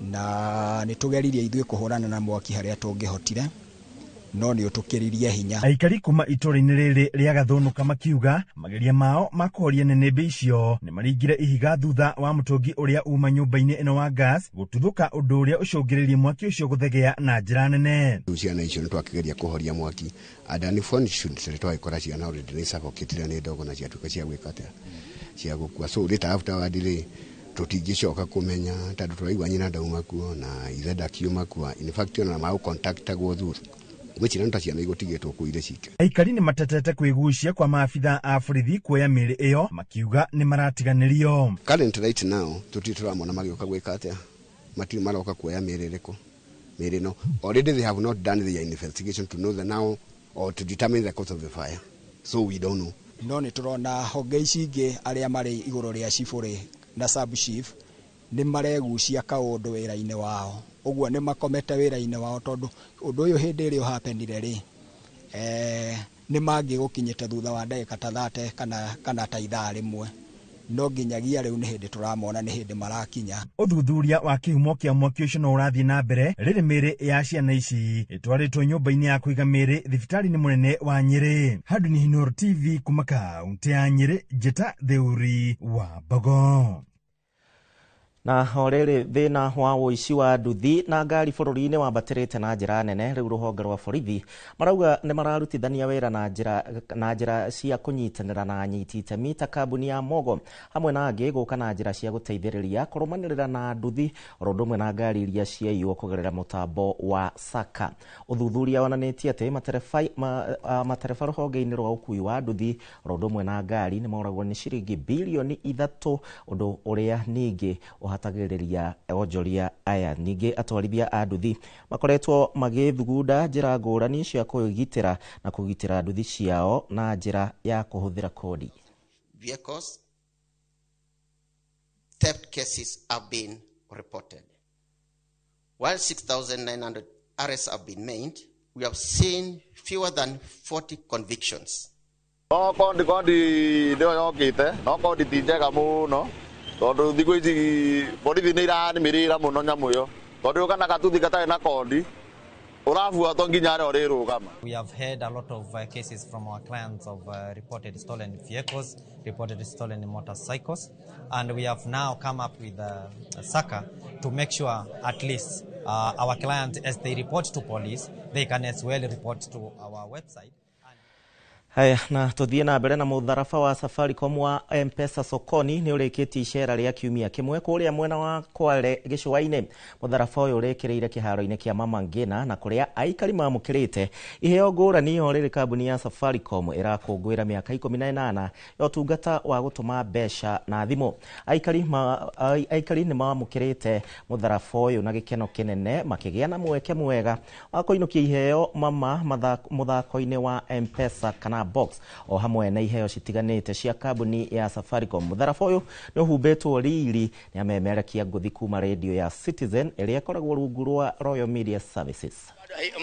na nĩ tũgeririe ithuĩ kũhũrana na mwaki harĩa tũngĩhotire no nĩ ũtũkĩririe hinya. Aikari kuma itũũra-inĩ rĩrĩ rĩa Gathũnũka makiuga mageria mao ma kũhoria nĩnĩmbĩ icio nĩ maringire ihiga thutha wa mũtũngi ũrĩa uma nyũmba-inĩ ĩno wa gas gũtuthũka ũndũ ũrĩa ũcũngĩrĩirie mwaki ũcio gũthegea na njĩra nene. Ciana icio nĩ twakĩgeria kũhoria mwaki and unfortunately twagĩkora ciana already nĩ suffocated nĩ ndogo na ciatuĩka cia gwĩka atĩa cia gũkua. So later afterward rĩ tũtingĩcoka kũmenya tondũ tũraigua nyina ndauma kuo na ithe ndakiuma kuo. In fact ona mau contactagwo thutha Aikari nĩ matetete kwĩgucia kwa maabitha a borithi kuoya mĩĩrĩ ĩyo makiuga nĩ maratiganĩrio. Current right now tũtiramona magĩũka gwĩka atĩa matirĩ maroka kuoya mĩĩrĩ ĩrĩkũ mĩĩrĩ no already they have not done the investigation to know the now or to determine the cause of the fire, so we don't know. No nĩ tũrona honge ici ingĩ arĩa marĩ igũrũ rĩa cibũrĩ na sub chief nĩ maregucia kaũndũ wĩra-inĩ wao. Ũguo nĩ makomete wĩra-inĩ wao tondũ ũndũ ũyũ hĩndĩ ĩrĩa ũhapenire rĩ nĩ mangĩgũkinyĩte thutha wa ndagĩka ta 30 kana ta ithaa rĩmwe no nginyagia rĩu nĩ hĩndĩ tũramona nĩ hĩndĩ marakinya. Ũthuthuria wa kĩhumo kĩa mwaki ũcio no ũrathiĩ na mbere rĩrĩ mĩĩrĩ ya ciana ici ĩtwarĩtwo nyũmba-inĩ ya kũiga mĩĩrĩ thibitarĩ-inĩ mũnene wa Nyĩrĩ. Handũ nĩ Inooro TV kuma kaunti ya Nyĩrĩ, njĩta Theuri wa Mbogo. Na horere thĩna wa ũici wa nduthi na ngari bũrũri-inĩ wambatĩrĩte na njĩra nene. Rĩu rũhonge rwa borithi marauga nĩ mararutithania wĩra na njĩra cia kũnyitanĩra na anyiti itemi ta kambuni ya Mogo hamwe na angĩ gũka na njĩra cia gũteithĩrĩria kũrũmanĩrĩra na nduthi oro ũndũ ũmwe na ngari iria ciaiywo kũgerera mũtambo wa Saka. Ũthuthuria wonanĩtie atĩ matereba rũhonge-inĩ rwa ũkui wa nduthi oro ũndũ ũmwe na ngari nĩ moragwo nĩ ciringi bilioni 3, ũndũ ũrĩa ningĩ hatagĩrĩria onjoria aya. Ningĩ atwarithia a nduthi makoretwo magĩthugunda njĩra ngũrani cia kũgitĩra na kũgitĩra nduthi ciao na njĩra ya kũhũthĩra kodi. Vehicles theft cases have been reported. While 6,900 arrests have been made, we have seen fewer than 40 convictions. Tondũ thikũ ici borithi nĩ iranĩmĩrĩra mũno nyamũ ĩyo tondũ kana katuthi gatarĩ na kondi ũrabuatwo nginya arĩa ũrĩrũgama. We have heard a lot of cases from our clients of reported stolen vehicles, reported stolen motorcycles, and we have now come up with Saka to make sure at least our clients, as they report to police, they can as well report to our website. Haya, na tuthiĩ na mbere na mũtharaba wa Safaricom wa M-Pesa sokoni nĩ ũrĩkĩtie icera rĩa kiumia kĩmwe kũrĩa mwena wa Kwale gĩcũa-inĩ. Mũtharaba ũyũ ũrĩkĩrĩire kĩharo-inĩ kĩa Mama Ngina na kũrĩa aikari mamũkĩrĩte iheo ngũrani yo rĩrĩ kambuni ya Safaricom ĩrakũngũĩra mĩaka 18 ya ũtungata wa gũtũma mbeca na thimũ. Aikari nĩ mamũkĩrĩte mũtharaba ũyũ na gĩkeno kĩnene makĩgĩa na mweke mwega wa kũinũkia iheo mama mũthako-inĩ wa M-Pesa kana na box o hamwe na iheo citiganite cia kambuni ya Safaricom. Mutharaba uyu ni uhumbetwo riri ni amemerekia nguthi kuma radio ya Citizen ĩrĩa ĩkoragwo rungu rwa Royal Media Services.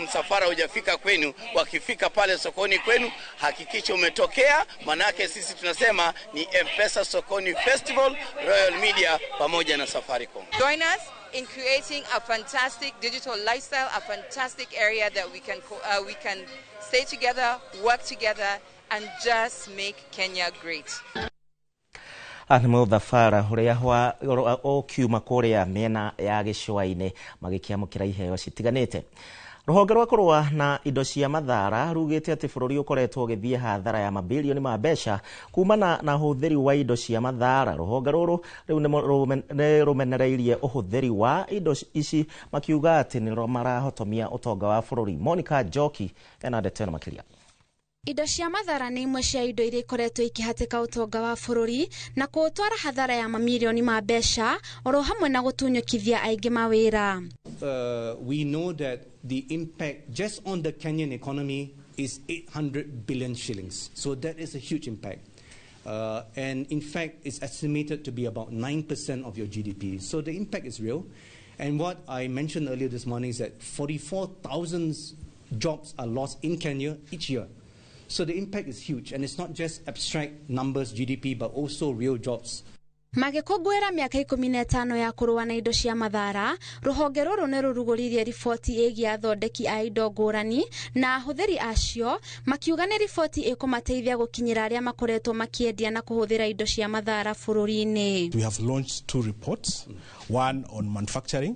Msafara hujafika kwenu, wakifika pale sokoni kwenu hakikisha umetokea, manake sisi tunasema ni M-Pesa Sokoni Festival, Royal Media pamoja na Safaricom. Join us in creating a fantastic digital lifestyle, a fantastic area that we can stay together, work together and just make Kenya great. Animo thafara huria o kiuma kuria mena ya gicwaine magikiamukira iheo citiganite. Ruhonge rwa kurua na indo cia mathara rugite ati bururi ukoretwo ugithie hathara ya mabilioni ma mbeca kumana na huthiri wa indo cia mathara. Ruhonge ruru riu ni rumenereirie uhuthiri wa indo ici makiuga ati ni marahotomia utonga wa bururi. Monica Njoki ena ndeteno makiria. Indo cia mathara ni imwe cia indo iria ikoretwo ikihatika utonga wa bururi na kuutwara hathara ya mamilioni ma mbeca oro hamwe na gutunyukithia aingi mawira. We know that the impact just on the Kenyan economy is 800 billion shillings. So that is a huge impact. And in fact, it's estimated to be about 9% of your GDP. So the impact is real. And what I mentioned earlier this morning is that 44,000 jobs are lost in Kenya each year. So the impact is huge, and it's not just abstract numbers, GDP, but also real jobs. Magikongwera miaka 15 ya kurua na indo cia mathara, ruhonge ruru ni ruruguririe riboti igi athondeki a indo ngurani na ahuthiri acio makiuga ni riboti ikumateithia gukinyira aria makoretwo makiendia na kuhuthira indo cia mathara bururi-ini. We have launched 2 reports, one on manufacturing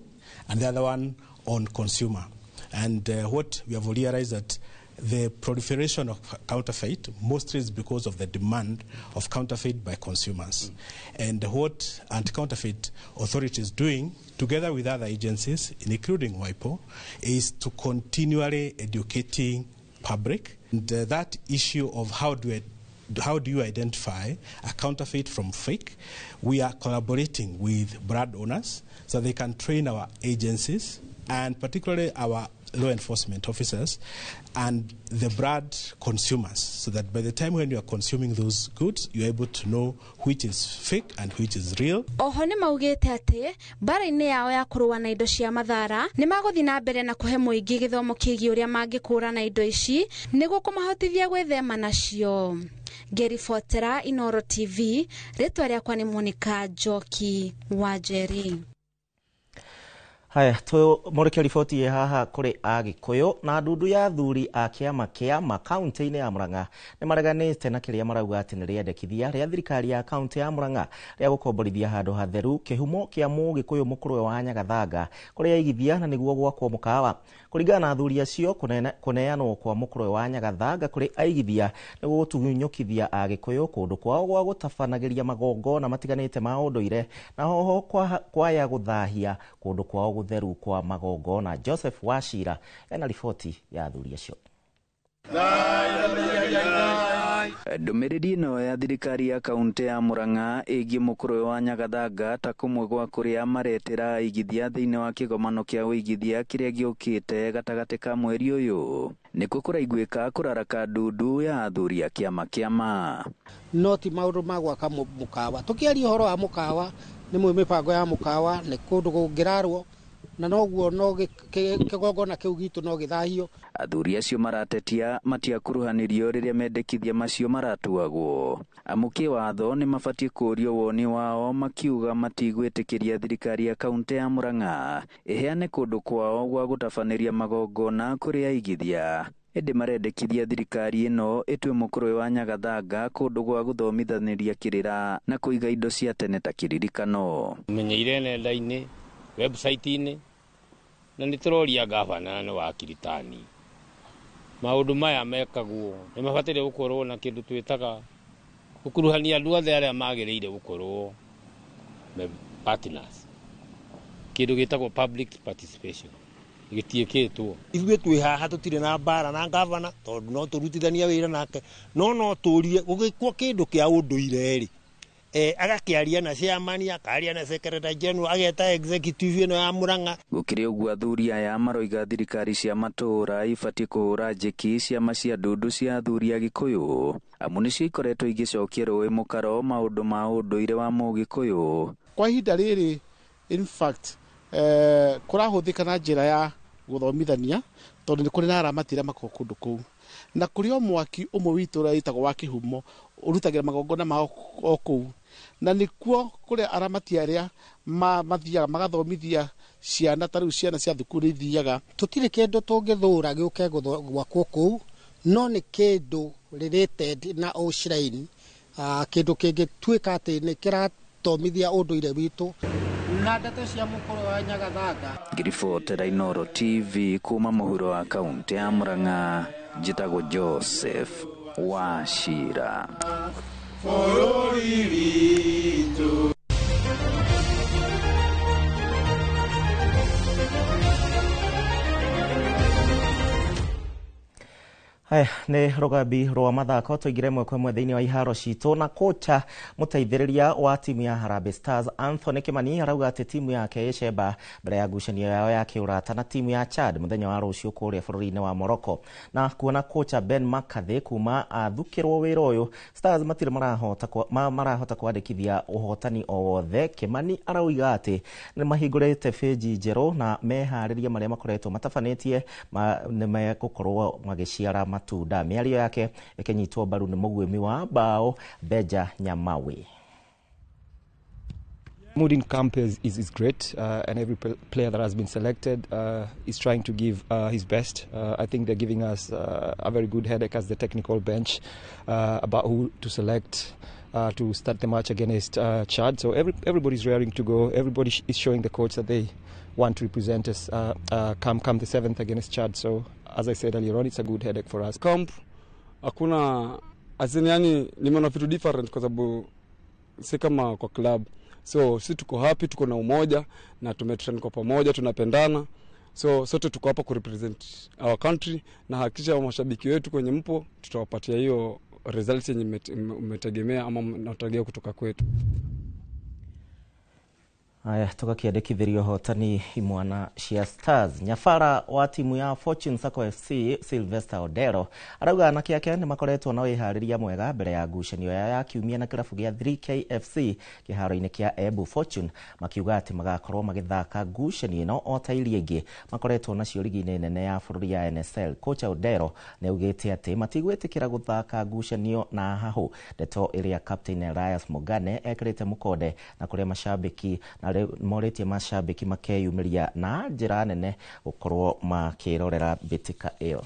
and the other one on consumer. And what we have realized that the proliferation of counterfeit mostly is because of the demand of counterfeit by consumers. And what anti-counterfeit authority is doing, together with other agencies, including WIPO, is to continually educating public. And that issue of how do you identify a counterfeit from fake, we are collaborating with brand owners so they can train our agencies and particularly our law enforcement officers and the brand consumers, so that by the time when you are consuming those goods, you're able to know which is fake and which is real. Oho ni maugite ati bara-ini yao ya kurua na indo cia mathara ni maguthi na mbere na kuhe muingi githomo kiigi uria mangikura na indo ici niguo kumahotithia gwethema nacio. Gerifotera, Inoro TV, ritwa riakwa ni Monica Njoki Wanjeri. Haya, tumurike riboti haha kuri Agikuyu na ndundu ya thuri a kiama kia makaunti-ini ya Murang'a ni mareganite na kiria marauga ati ni riendekithia ria thirikari ya kaunti ya Murang'a ria gukomborithia handu hatheru kihumo kia Mugikuyu mukurwe wa Nyagathanga kuria igithia na niguo gwakwo mukawa. Kuringana na thuri acio kuneanwo kwa mukurwe wa Nyagathanga kuri aigithia niguo gutunyukithia Agikuyu kundu kwao gwa gutabanagiria magongona matiganite ma unduire na hoho kwaya guthahia kundu kwao gutheru kwa magongona. Joseph Wachira ena riboti ya thuri acio. Ndumiriri ino ya thirikari ya kaunti ya Murang'a igi mukurwe wa Nyagathanga ta kumwe gwa kuria maretera igithia thiini wa kigomano kia uigithia kiria giukite gatagati ka mweri uyu nikuo kuraiguika kuraraka ndundu ya athuri a kiama no ti maundu ma gwaka mukawa. Tukiaria uhoro wa mukawa ni mwe mipango ya mukawa ni kundu gungirarwo na noguo no kigongona kiu gitu no githahio. Athuri acio maratetia matiakuruhanirio riria mendekithia macio maratuagwo. Amuki watho ni mabatie kurio woni wao makiuga matigwitikiria thirikari ya kaunti ya Murang'a iheane kundu kwao gwa gutabaniria magongona kuria aigithia. Indi marendekithia thirikari ino itwe mukurwe wa Nyagathanga kundu gwa guthomithaniria kirira na kuiga indo cia tene ta kiririkano. Menyeire nenda-ini, website-ini na nituroria gavana no wa Kiritani. Maundu maya mekagwo ni mabatire gukorwo na kindu twitaga gukuruhania andu othe aria magiriire gukorwo partners. Kindu gitagwo public participation gitieketwo. Ithuĩ twĩ haha tutire na mbara na gavana tondu no turutithania wira nake no turie gugikwo kindu kia unduire ri agakiaria na chairman akaria na secretary general ageta executive no ya Murang'a. Gukiri uguo athuri aya maroiga thirikari cia matura ibatie kuhura njeki ciama cia ndundu cia athuri a Gikuyu amu nicio ikoretwo igicokia rũĩ mũkaro maũndũ ma ũndũire wa Mũgĩkũyũ. Kwa ihinda rĩrĩ in fact kũrahũthĩka na njĩra ya gũthomithania tondũ nĩ kũrĩ na aramatĩra mako kũndũ kũu na kũrĩ o mwaki ũmwe witũ ũrĩa wĩtagwo wa Kĩhumo ũrutagĩra magongona mao o kũu na nĩkuo kũrĩa aramati arĩa mathiaga magathomithia ciana tarĩu ciana cia thukuru ithiaga. Tũtirĩ kĩndũ tũngĩthũra gĩũke gwakwo kũu no nĩ kĩndũ related na Shrine kĩndũ kĩngĩtuĩka atĩ nĩ kĩratomithia ũndũire witũ na ndeto cia mũkũrũ wa Nyagathanga. Ngiribotera Inooro TV kuma mũhuro wa kaunti ya Murang'a, njĩtagwo Joseph Wachira. Haya nĩ rũgambi rwa mathako tũingĩre ĩmwe kwa ĩmwe thĩinĩ wa iharo citũ na kocha mũteithĩrĩria wa timu ya Harambee Stars Anthony Kĩmani arauga atĩ timu yake ĩcemba mbere ya ngucanio yao ya kĩũrata na timu ya Chad mũthenya wa rũciũ kũrĩa bũrũri-inĩ wa Morocco na kuona kocha Ben McCarthy kuma athukĩrwo wĩra ũyũ Stars matirĩ marahota kwandĩkithia ũhotani o wothe. Kĩmani arauga atĩ nĩ mahingũrĩte page njerũ na meharĩria marĩa makoretwo matabanĩtie nĩ megũkorwo magĩciara matunda. Mĩario yake ĩkĩnyitwo mbaru nĩ mũguĩmi wa bao Beja Nyamawi. Mood in camp is great, and every player that has been selected is trying to give his best. I think they're giving us a very good headache as the technical bench about who to select to start the match against Chad. So everybody's raring to go. Everybody is showing the coach that they want to represent us come the 7th against Chad. So as I said earlier on, it's a good headache for us. Camp hakuna azini, yani nimeona vitu different kwa sababu si kama kwa club. So si tuko happy, tuko na umoja na tumetrain kwa pamoja, tunapendana. So sote tuko hapa ku represent our country na hakikisha mashabiki wetu kwenye mpo tutawapatia hiyo results yenye umetegemea ama mnatarajia kutoka kwetu. Haya tukakiandĩkithĩrio hotani imwana cia Stars. Nyabara wa timu ya Fortune Sacco FC Sylvester Odero arauga anake ake nĩ makoretwo na wĩharĩria mwega mbere ya ngucanio ya kiumia na kĩrabu gĩa 3K FC kĩharo-inĩ kĩa Embu. Fortune makiuga atĩ magakorwo magĩthaka ngucanio ĩno o ta iria ingĩ makoretwo nacio ligi-inĩ nene ya bũrũri ya NSL. Kocha Odero nĩaugĩte atĩ matigwĩtĩkĩra gũthaka ngucanio na hahũ. Ndeto ĩrĩa Captain Elias Mogane ekĩrĩte mũkonde na kũrĩa mashabiki na morĩtie mashabiki makeyumĩria na njĩra nene gũkorwo makĩrorera mbĩtĩka ĩyo.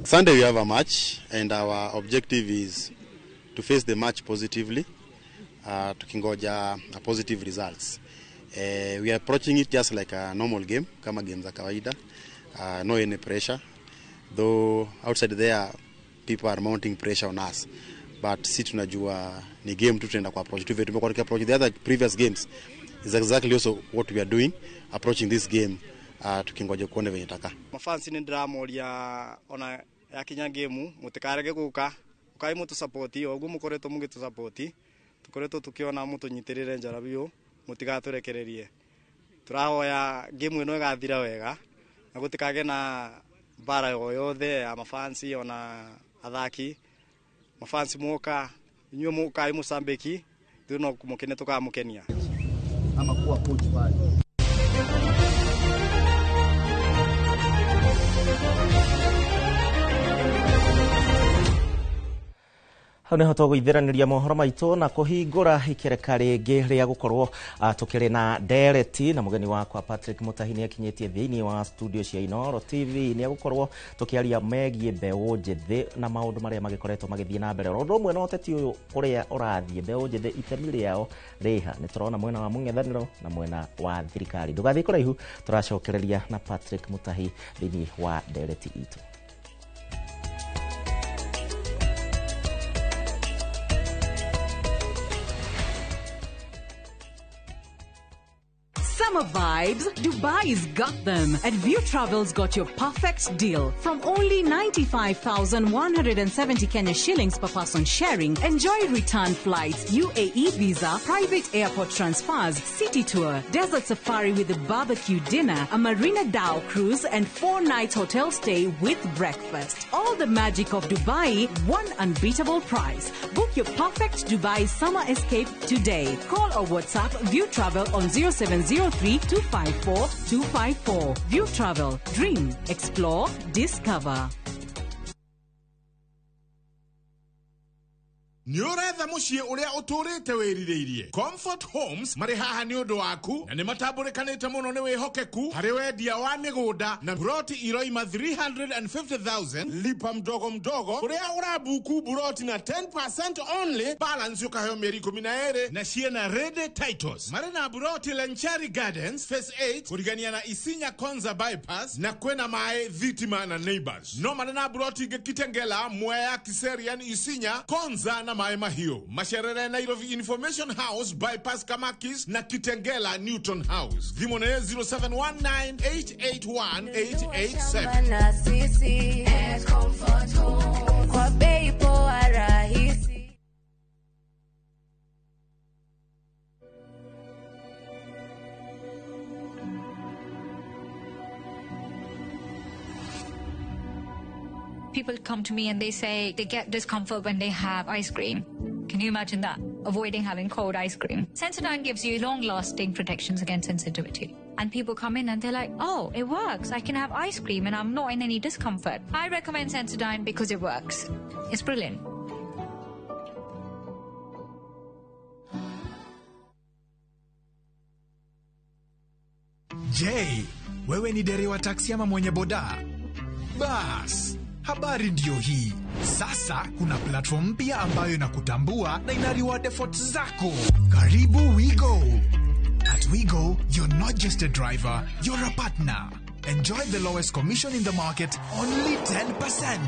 Sunday we have a match and our objective is to face the match positively, tukingoja a positive results. We are approaching it just like a normal game, kama game za kawaida, no any pressure, though outside there people are mounting pressure on us, but si tunajua ni game tu tunaenda kwa approach tu. Tumekuwa approach the other previous games is exactly also what we are doing, approaching this game tukingoja kuone venye taka. Mafansi ni dramoria ona ya kinya game mutikarege guka ukai mutu support ogu mukoreto mugitu support tukoreto tukiona mutu nyitirire njara biyo mutigaturekererie. Turahoya game ino igathira wega na gutikage na bara yothe ya mafansi ona athaki mafansi muka inyuĩ mukai musambiki tuno kumukene tukamukenia ama kuwa coach pale. Hau nĩho tũgũithĩranĩria mohoro maitũ na kũhingũra ikereka rĩngĩ rĩa gũkorwo tũkĩrĩ na ndereti na mũgeni wakwa Patrick Mutahi nĩakinyĩtie thĩinĩ wa studio cia Inooro TV nĩagũkorwo tũkĩaria megiĩ mbeũ njĩthĩ na maũndũ marĩa magĩkoretwo magĩthiĩ na mbere. Ũndũ ũmwe na ũteti ũyũ ũrĩa ũrathiĩ mbeũ njĩthĩ itemi rĩao rĩha nĩtũrona mwena wa mũng'ethanĩro na mwena wa thirikari. Ndũgathiĩ kũraihu, tũracokereria na Patrick Mutahi thĩinĩ wa ndereti itũ. Summer vibes, Dubai's got them. And View Travel's got your perfect deal. From only 95,170 Kenya shillings per person sharing, enjoy return flights, UAE visa, private airport transfers, city tour, desert safari with a barbecue dinner, a Marina Dao cruise, and 4 nights hotel stay with breakfast. All the magic of Dubai, one unbeatable price. Book your perfect Dubai summer escape today. Call or WhatsApp View Travel on 0703 254 254. View Travel. Dream. Explore. Discover. Nyoretha mucie uria uturite wirireirie. Comfort Homes mari haha ni undu waku na ni matambulikanite muno ni wihokeku hari wendia wa migunda na buroti iroima 350,000 lipa mdogo uria urabuku buroti na 10% only balance ukaheo mieri 12 na ciena ready titles. Mari na buroti Lenchari Gardens phase 8 kurigania na Isinya Konza bypass na kwena mae Thitima na Neighbors. No mari na buroti Gekitengela Mwea Kiserian Isinya Konza na Maema hiyo. Masherere Nairobi Information House bypass Kamakis na Kitengela Newton House. Dhimone 0719881887. People come to me and they say they get discomfort when they have ice cream. Can you imagine that? Avoiding having cold ice cream. Sensodyne gives you long-lasting protections against sensitivity. And people come in and they're like, oh, it works. I can have ice cream and I'm not in any discomfort. I recommend Sensodyne because it works. It's brilliant. Je, wewe ni dereva taksi ama mwenye boda? Bas, habari ndio hii. Sasa kuna platform mpya ambayo inakutambua na ina reward efforts zako. Karibu WeGo. At WeGo, you're not just a driver, you're a partner. Enjoy the lowest commission in the market, only 10%.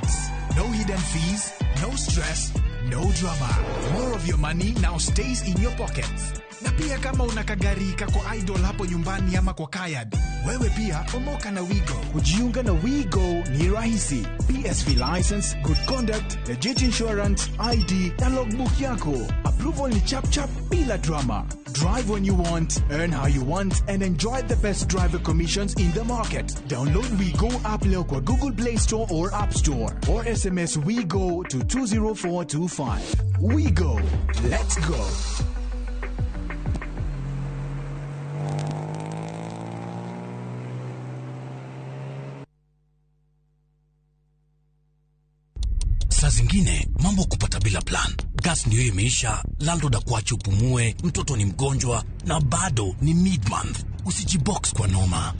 No hidden fees, no stress, no drama. More of your money now stays in your pockets. Na pia kama unakagari kako idol hapo nyumbani ama kwa kayad, wewe pia omoka na WeGo. Kujiunga na WeGo ni rahisi. PSV license, good conduct, legit insurance, ID na logbook yako. Approval ni chap chap bila drama. Drive when you want, earn how you want, and enjoy the best driver commissions in the market. Download WeGo app leo kwa Google Play Store or App Store, or SMS WeGo to 20425. WeGo, let's go. Saa zingine mambo kupata bila plan. Gas ndio imeisha, landlord akuache upumue, mtoto ni mgonjwa na bado ni mid-month. Usijibox kwa noma.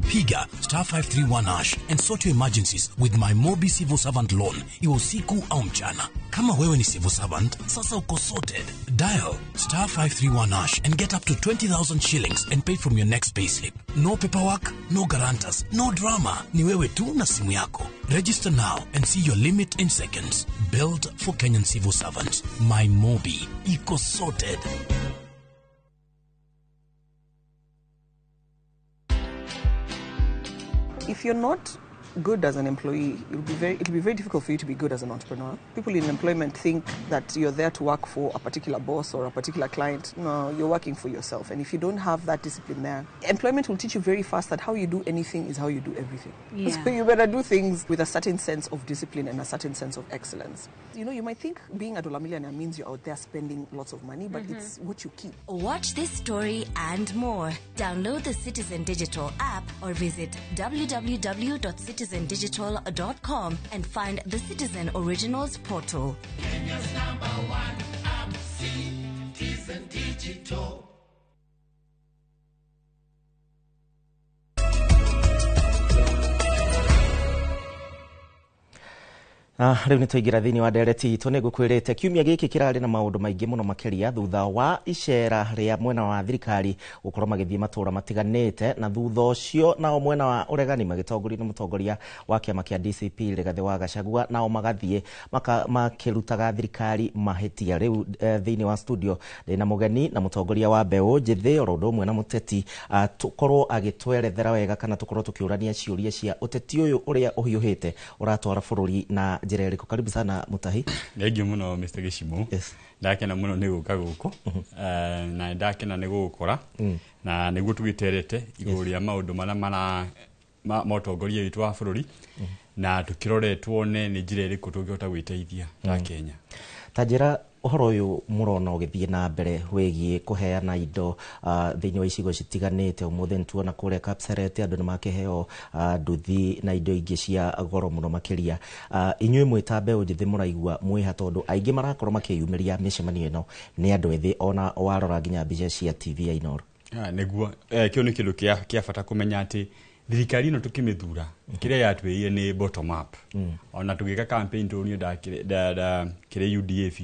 Piga *531# and sort your emergencies with my Mobi Civil Servant Loan, iwe usiku au mchana. Kama wewe ni civil servant, sasa uko sorted. Dial *531# and get up to 20,000 shillings and pay from your next payslip. No paperwork, no guarantors, no drama. Ni wewe tu na simu yako. Register now and see your limit in seconds. Built for Kenyan civil servants. My Mobi, iko sorted. If you're not good as an employee, it'll be very difficult for you to be good as an entrepreneur. People in employment think that you're there to work for a particular boss or a particular client. No, you're working for yourself. And if you don't have that discipline there, employment will teach you very fast that how you do anything is how you do everything. Yeah. So you better do things with a certain sense of discipline and a certain sense of excellence. You know, you might think being a dollar millionaire means you're out there spending lots of money, but it's what you keep. Watch this story and more. Download the Citizen Digital app or visit www.citizendigital.com and find the Citizen Originals portal. Kenya's #1 app, Citizen Digital. Riu ni tuingira thiini wa ndereti itu ni gukwirite kiumia giki kirari na maundu maingi muno makiria thutha wa icera ria mwena wa thirikari gukorwo magithie matura matiganite na thutha ucio nao mwena wa uregani magitongorio ni mutongoria wa kiama kia DCP Rigathi wa Gachagua nao magathie makirutaga thirikari mahitia. Riu thiini wa studio ndina mugeni na mutongoria wa mbeu njithi orondo umwe na muteti tukorwo agitwerethera wega kana tukorwo tukiurania ciuria cia uteti uyu uria uhiuhite uratwara bururi na njira iriko. Karibu sana Mutahi. Thengiũ mũno Mr. Gĩchimũ. Ndakena mũno nĩ gũka gũkũ na ndakena nĩ gũgũkora na nĩguo tũgĩterete igũrũ rĩa maũndũ marĩa motongoria witũ wa bũrũri na tũkĩrore tuone nĩ njĩra ĩrĩkũ tũngĩhota gwĩteithia ta Kenya. Ta njĩra uhoro uyu murona ugithie na mbere wegie kuheana indo thiini wa icigo citiganite. Umuthi ntuona kuria Kapseret andu ni makiheo nduthi na indo ingi cia goro muno makiria. Inyuĩ mwita mbeu njithi muraigua mwiha tondu aingi marakorwo makiyumiria micemanio ino ni andu ethi ona warora nginya mbica cia TV ya Inooro. Nĩguo kĩo nĩ kĩndũ kĩa bata kũmenya atĩ thirikari ino tukimithura kire yatwĩie ni bottom up. Ona tugika campaign tũnio kire UDF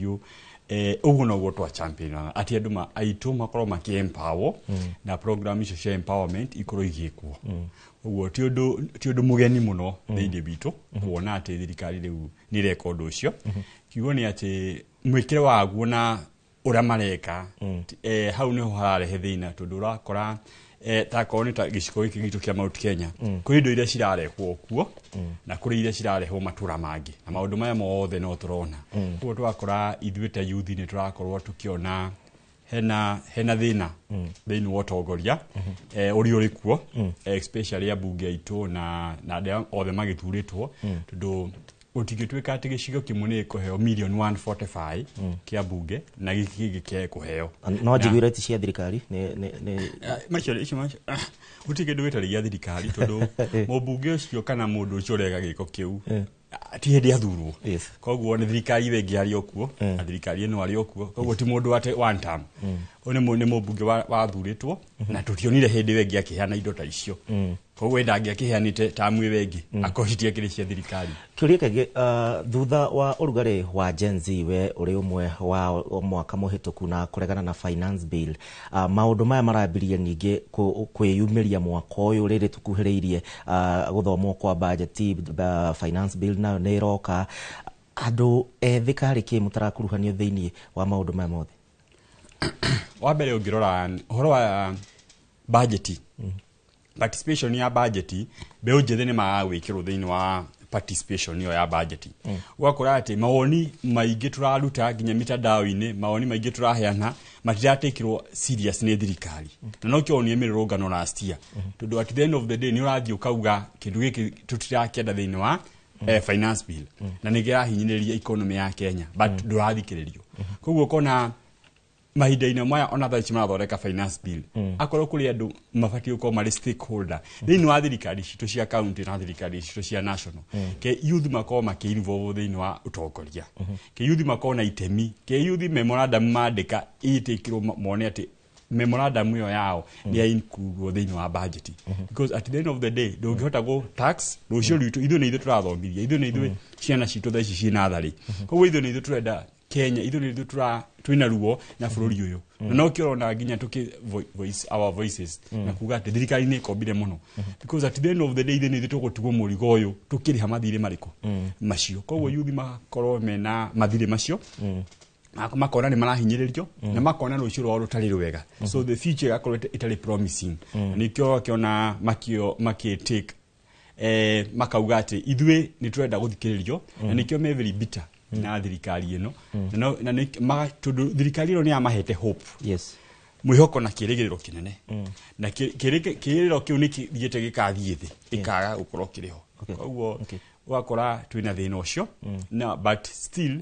uguo no gotwa champion ati andu aitu makorwo maki-empower na program icio cia empowerment ikorwo igĩkwo. Uguo ti undu mugeni muno thĩinĩ witũ kuona atĩ thirikari rĩu nĩ record ũcio. Kiugo nĩ atĩ mwĩkĩre waguo na ũrĩa mareka hau nĩho hararehe thĩna tondu ũrakora ta kone ta gĩcigo gĩkĩ gitũ kĩa Mount Kenya kũrĩ indo iria cirarehwo kuo na kũrĩ iria cirarehwo matura mangĩ na maũndũ maya mothe no tũrona. Kuo twakora ithuĩ ta youth nĩ tũrakorwo tukiona hena thĩna thĩinĩ wa ũtongoria ũrĩa ũrĩ kuo especially abunge aitũ na andũ othe magĩthurĩtwo tondũ utigituika ati gicigo kimwe ni kuheo million 145 kia bunge na giki kĩe kuheo no njiguire ti cia thirikari ni macio utikindu wetarigia thirikari tondu mubunge ucio kana mundu ucio rega giko kiu ti hindi athurwo. Koguo ni thirikari thengi ari okuo na thirikari ino ari okuo. Koguo ti mundu ate one term one ni mubunge wathuritwo na tutionire hindi wengi akiheana indo ta icio. Koguo ndangi akiheanite tamu wengi akohitie kiri cia thirikari. Kiuria kege thutha wa urugari wa Gen Z we uri umwe wa mwaka muhituku na kuregana na finance bill maundu maya marambirie ningi kwiyumiria mwaka uyu riri tukuhiriirie guthomwo kwa budget finance bill na neroka andu ethikari ki mutarakuruhanio thiini wa maundu maya mothe. Wa mbere ungirora uhoro wa budget participation ya budget beu njithi ni magwikirwo thiini wa participation yo ya budget. Wakora ati maoni maingi turaruta nginya mitandao-ini maoni maingi turaheana matiratekirwo serious ni thirikari na no kĩo ni mirũngano last year tondu at the end of the day ni urathii ukauga kindu giki tutirakenda thiini wa finance bill na nĩ kĩrahinyĩrĩria economy ya Kenya but ndũrathikĩrĩrio. Koguo kona mahinda-inĩ maya ona thaa ici marathondeka finance bill akorwo kũrĩ andũ mabatiĩ gũkorwo marĩ stakeholder thĩinĩ wa thirikari citũ cia county na thirikari citũ cia national ke youth makorwo makĩ-involve thĩinĩ wa ũtongoria ke youth makorwo na itemi ke youth memorandum mandĩka ĩtĩkĩrwo mone atĩ memorandum ĩyo yao nĩ ya-include thĩinĩ wa budget because at the end of the day ndũngĩhota go tax rũciũ rwitũ ithuĩ nĩ ithuĩ tũrathomithia ithuĩ nĩ ithuĩ ciana citũ thaa ici ciĩ natharĩ. Koguo ithuĩ nĩ ithuĩ tũrenda Kenya ithuĩ nĩ ithuĩ twina ruo na bũrũri ũyũ na no kĩrona nginya tuki voice our voices na kuga atĩ thirikari nĩ ĩkombire mũno because at the end of the day ithuĩ nĩ ithuĩ tũgũtigwo mũrigo ũyũ tũkĩrĩha mathirĩ marĩkũ macio. Koguo youth makorwo mena mathirĩ macio makona ni marahinyĩrĩrio na makona rũciũ rwao rũtarĩ rwega so the future gakorwo itarĩ promising. Nĩkĩo kĩona makĩ-take makauga atĩ ithuĩ nĩ tũrenda gũthikĩrĩrio na nĩkĩo me very bitter na thirikari ĩno na tondu thirikari ĩno nĩ yamahete hope mwĩhoko na kĩrĩgĩrĩro kĩnene na kĩrĩgĩrĩro kĩu nĩ gĩthiĩte gĩkathiĩ thĩ ĩkaga gũkorwo kĩrĩho. Koguo wakora twĩna thĩna ũcio na but still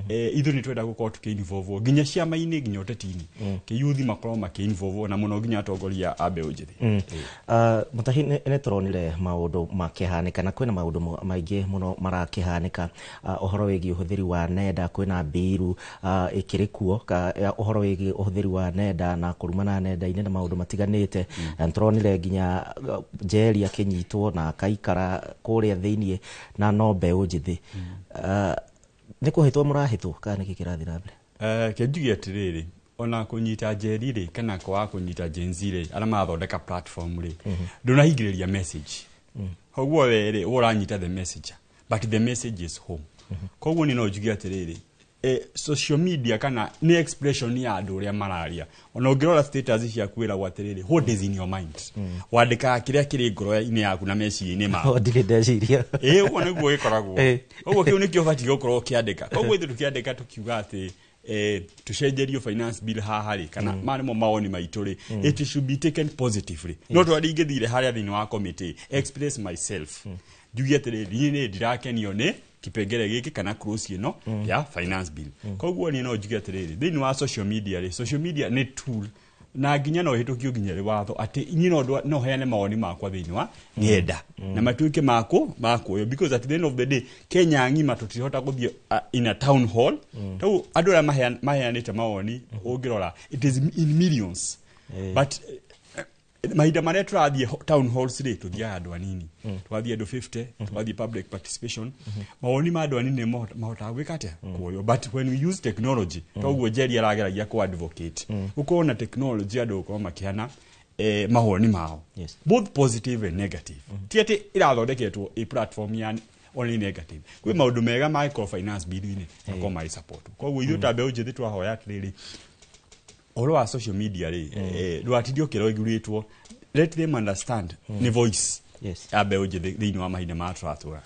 ithu ni twenda gukorwo tuki-involve nginya ciama-ini nginya uteti-ini kiyuthi makorwo maki-involve na muno nginya atongoria a mbeũ njĩthĩ. Mutahi nĩ turonire maũndũ makĩhanĩka na kwĩna maũndũ maingĩ mũno marakĩhanĩka ũhoro wĩgiĩ ũhũthĩri wa nenda, kwĩna mbiru ĩkĩrĩ kuo ũhoro wĩgiĩ ũhũthĩri wa nenda na kũrumana nenda-inĩ na maũndũ matiganĩte. Turonire nginya Njeri akĩnyitwo na akaikara kũrĩa thĩiniĩ na no mbeũ njĩthĩ. Nĩ kũhĩtwo mũrahĩtwo kana nĩkĩ kĩrathiĩ na mbere? Kĩnjuge atĩrĩrĩ, ona kũnyita Njeri rĩ kana kwa kũnyita Gen Z rĩ arĩa mathondeka platform rĩ ndũnahingĩrĩria message. Koguo we rĩ ũranyita the messenger but the message is home. Koguo ni no njuge atĩrĩrĩ, social media kana ni expression ya andũ ũrĩa mararia. Ona ũngĩrora status ciaku wĩragwo atĩrĩrĩ, what is in your mind? Wandĩka kĩrĩa kĩrĩ ngoro-inĩ yaku na meciria-inĩ maku. Ndirĩ ndeciria. Ũguo nĩguo gĩkoragwo. Koguo kĩu nĩkĩo ũbatiĩ gũkorwo ũkĩandĩka. Koguo ithuĩ tũkĩandĩka tũkiuga atĩ tucenjerio finance bill haha rĩ kana marimo mawoni maitũ rĩ, it should be taken positively. No twari ingĩthire harĩa thĩinĩ wa committee express myself. Njuge atĩrĩrĩ, niĩ ndirakenio nĩ kipengere giki kana close ino ya finance bill. Koguo ni no njuge atĩrĩrĩ, thĩinĩ wa social media rĩ, social media nĩ tool na nginya no hĩtũkio nginya rĩ watho atĩ nyino no heane mawoni makwa thĩinĩ wa ng'enda na matuĩke makuoyo because at the end of the day Kenya ng'ima tutihota gũthiĩ in a town hall. Tau andũ arĩa maheanĩte mawoni ũngĩrora it is in millions but mahinda marĩa tũrathiĩ town halls rĩ tuthiaga andũ anini, twathiĩ andũ 50, twathiĩ public participation, mawoni ma andũ anini mahotaga gwĩka atĩa kuoyo. But when we use technology toguo Njeri arageragia ku advocate uko na technology andũ uko makĩhana mawoni mao both positive and negative. Ti atĩ irathondeketwo a platform ya only negative. Kwĩ maũndũ mega ma finance bill-inĩ na ko mai support. Koguo ithuĩ ta mbeũ njĩthĩ twahoya atĩrĩrĩ, all our social media ndwatidio kĩroiguritwo, let them understand ni voice ya mbeũ njĩthĩ thĩinĩ wa mahinda ma tũratũra.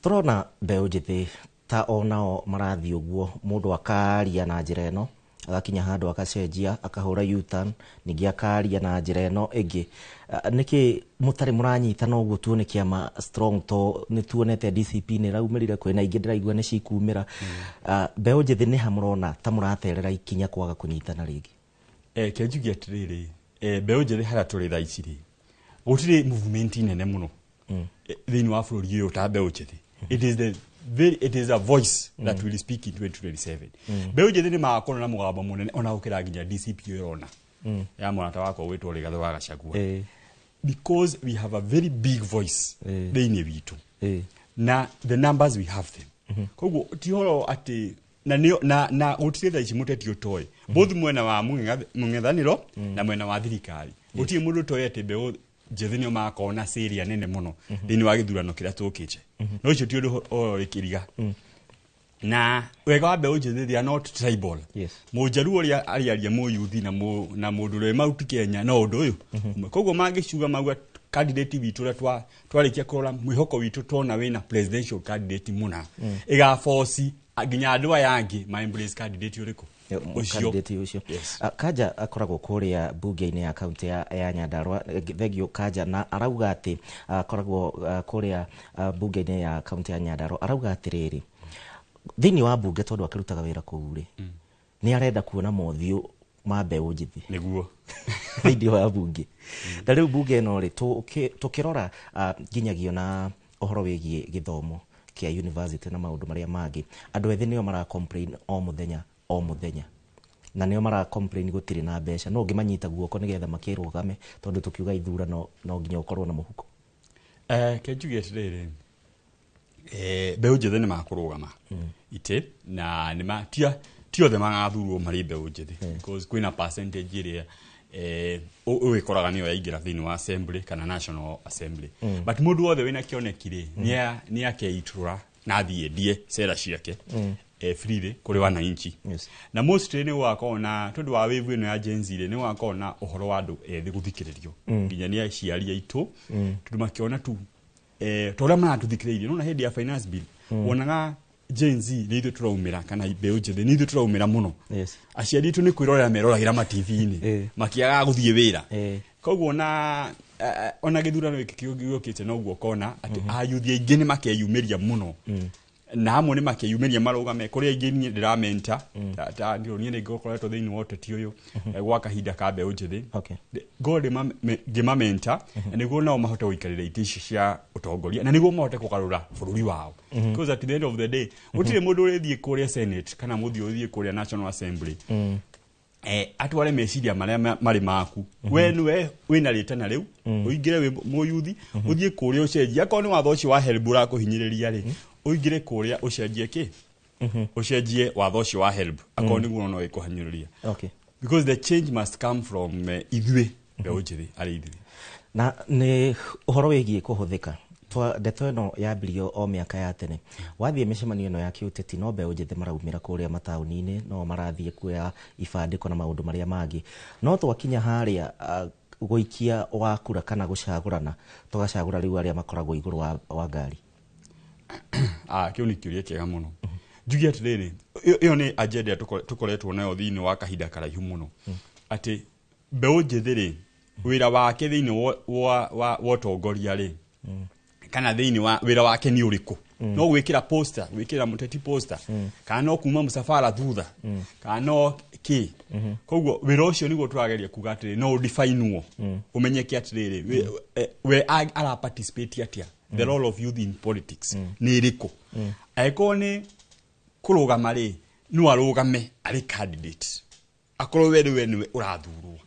Tũrona mbeũ njĩthĩ ta onao marathiĩ ũguo, mũndũ akaria na njĩra ĩno agakinya handũ akacenjia akahũra U-turn ningĩ akaria na njĩra ĩno ĩngĩ. Nĩkĩ mũtarĩ mũranyitana ũguo tuone kĩama strong to nĩ tuonete DCP nĩ raumĩrire kwĩna ingĩ ndĩraigua nĩ cikumĩra. Mbeũ njĩthĩ nĩ ha mũrona ta mũraterera ikinya kwaga kũnyitana rĩngĩ? Kĩnjuge atĩrĩrĩ, mbeũ njĩthĩ harĩa tũrĩ thaa ici rĩ gũtirĩ movement nene mũno thĩinĩ wa bũrũri ũyũ ta mbeũ njĩthĩ. It is a voice that will speak in 2027. Mbeũ njĩthĩ nĩ magakorwo na mũgambo mũnene ona gũkĩra nginya DCP ũrona ya mũrata wakwa wĩtwo Rigathĩ wa Gachagua, because we have a very big voice thĩinĩ witũ na the numbers we have them. Koguo ti horo atĩ na gũtirĩ thaa ici mũteti ũtoĩ both mwena wa mũng'ethanĩro na mwena wa thirikari. Gũtirĩ mũndũ ũtoĩ atĩ mbeũ njĩthĩ nĩo magakorwo na ciria nene mũno thĩinĩ wa gĩthurano kĩrĩa tũkĩte. No icio ti ũndũ ũrĩkĩriga. Na wega wa mbeũ njĩthĩ they are not tribal. Mũnjaruo ũrĩa ariaria mũyuthi na mũndũ ũrĩa mauti Kenya no ũndũ ũyũ. Koguo mangĩciuga mauga candidate witũ ũrĩa twarĩkia kũrora mwĩhoko witũ tona wĩna presidential candidate mũna ĩgaforce nginya andũ aya angĩ ma embrace candidate ũrĩkũ ucio. Kanja akoragwo kũrĩa bunge-inĩ ya kaunti ya Nyandarua. Thegio Kanja na arauga atĩ akoragwo kũrĩa bunge-inĩ ya kaunti ya Nyandarua arauga atĩrĩrĩ, thĩinĩ wa bunge tondũ akĩrutaga wĩra kũu rĩ nĩ arenda kuona mothiũ ma mbeũ njĩthĩ nĩguo thĩinĩ wa bunge. Na rĩu bunge ĩno rĩ tũkĩrora nginyagio na ũhoro wĩgiĩ gĩthomo kia university na maũndũ marĩa mangĩ, andũ ethĩ nĩo mara complain o mũthenya na nĩo mara complain gũtirĩ na mbeca. No ũngĩmanyita guoko nĩgetha makĩrũgame tondũ tũkiuga ithurano no nginya ũkorwo na mũhuko. Kĩnjuge atĩrĩrĩ, mbeũ njĩthĩ nĩ makũrũgama itĩ na ti othe magathurwo marĩ mbeũ njĩthĩ because kwĩna percentage ĩrĩa ũgĩkoraga nĩyo yaingĩra thĩinĩ wa assembly kana national assembly. But mũndũ wothe wĩna kĩoneki rĩ nĩ akeitura na athiĩ endie cera ciake freely kũrĩ wananchi. Na mostly nĩ gũgakorwo na tondũ wa wave ĩno ya Gen Z nĩ gũgakorwo na ũhoro wa andũ ethĩ gũthikĩrĩrio nginya nĩ aciari aitũ tondũ makĩona tu tũrĩa maratũthikĩrĩirie. Nona hĩndĩ ya finance bill wonaga Gen Z nĩ ithuĩ tũraumĩra kana mbeũ njĩthĩ nĩ ithuĩ tũraumĩra mũno. Aciari aitũ nĩ kwĩrorera meroragĩra ma TV-inĩ makĩaga gũthiĩ wĩra. Koguo ona gĩthurano gĩkĩ gĩũkĩte noguo kona atĩ ayuthi aingĩ nĩ makeyumĩria mũno na hamwe ni makiyumeria marugame kuri aingi ni ndiramenta ta ndio ni ngokoretwo thiini wote ti uyu gwa kahinda ka mbeũ njithi god gimamenta niguo nao mahote guikarira itici cia utongoria na niguo mahote kugarura bururi wao because at the end of the day gutire mundu urithie kuria senate kana muthio uthie kuria national assembly atware meciria maria mari maku we niwe wina ritana riu uingire wi muyuthi uthie kuria ucenjia akoni watho ucio wa help ura kuhinyiriria ri uingire kuria ucenjie ki ucenjie watho ucio wa help akoni guo no ikuhinyiriria because the change must come from ithwe mbeũ njithi ari ithwe na ni uhoro wigie kuhuthika ndeto ĩno yambirio o mĩaka ya tene wathiĩ mĩcemanio ĩno ya kĩũteti no mbeũ njĩthĩ maraumĩra kũrĩa mataũni-inĩ no marathiĩ kuoya ibandĩko na maũndũ marĩa mangĩ no twakinya harĩa gũikia wa kura kana gũcagũrana tũgacagũra rĩu arĩa makoragwo igũrũ wa ngari kĩu nĩ kĩũria kĩega mũno njuge atĩrĩrĩ ĩyo nĩ agenda tũkoretwo nayo thĩinĩ wa kahinda karaihu mũno atĩ mbeũ njĩthĩ-rĩ wĩra wake thĩinĩ wa ũtongoria-rĩ kana thiini wa wira wake ni uriku no gwikira poster gwikira muteti poster kana no kuma musafara thutha kana no ki koguo wira ucio niguo turageria kuga atiri no define umenyeke atiri we ara participate atia the role of youth in politics ni iriku aiko ni kurugama ri no arugame ari candidate akorwo we niwe urathurwo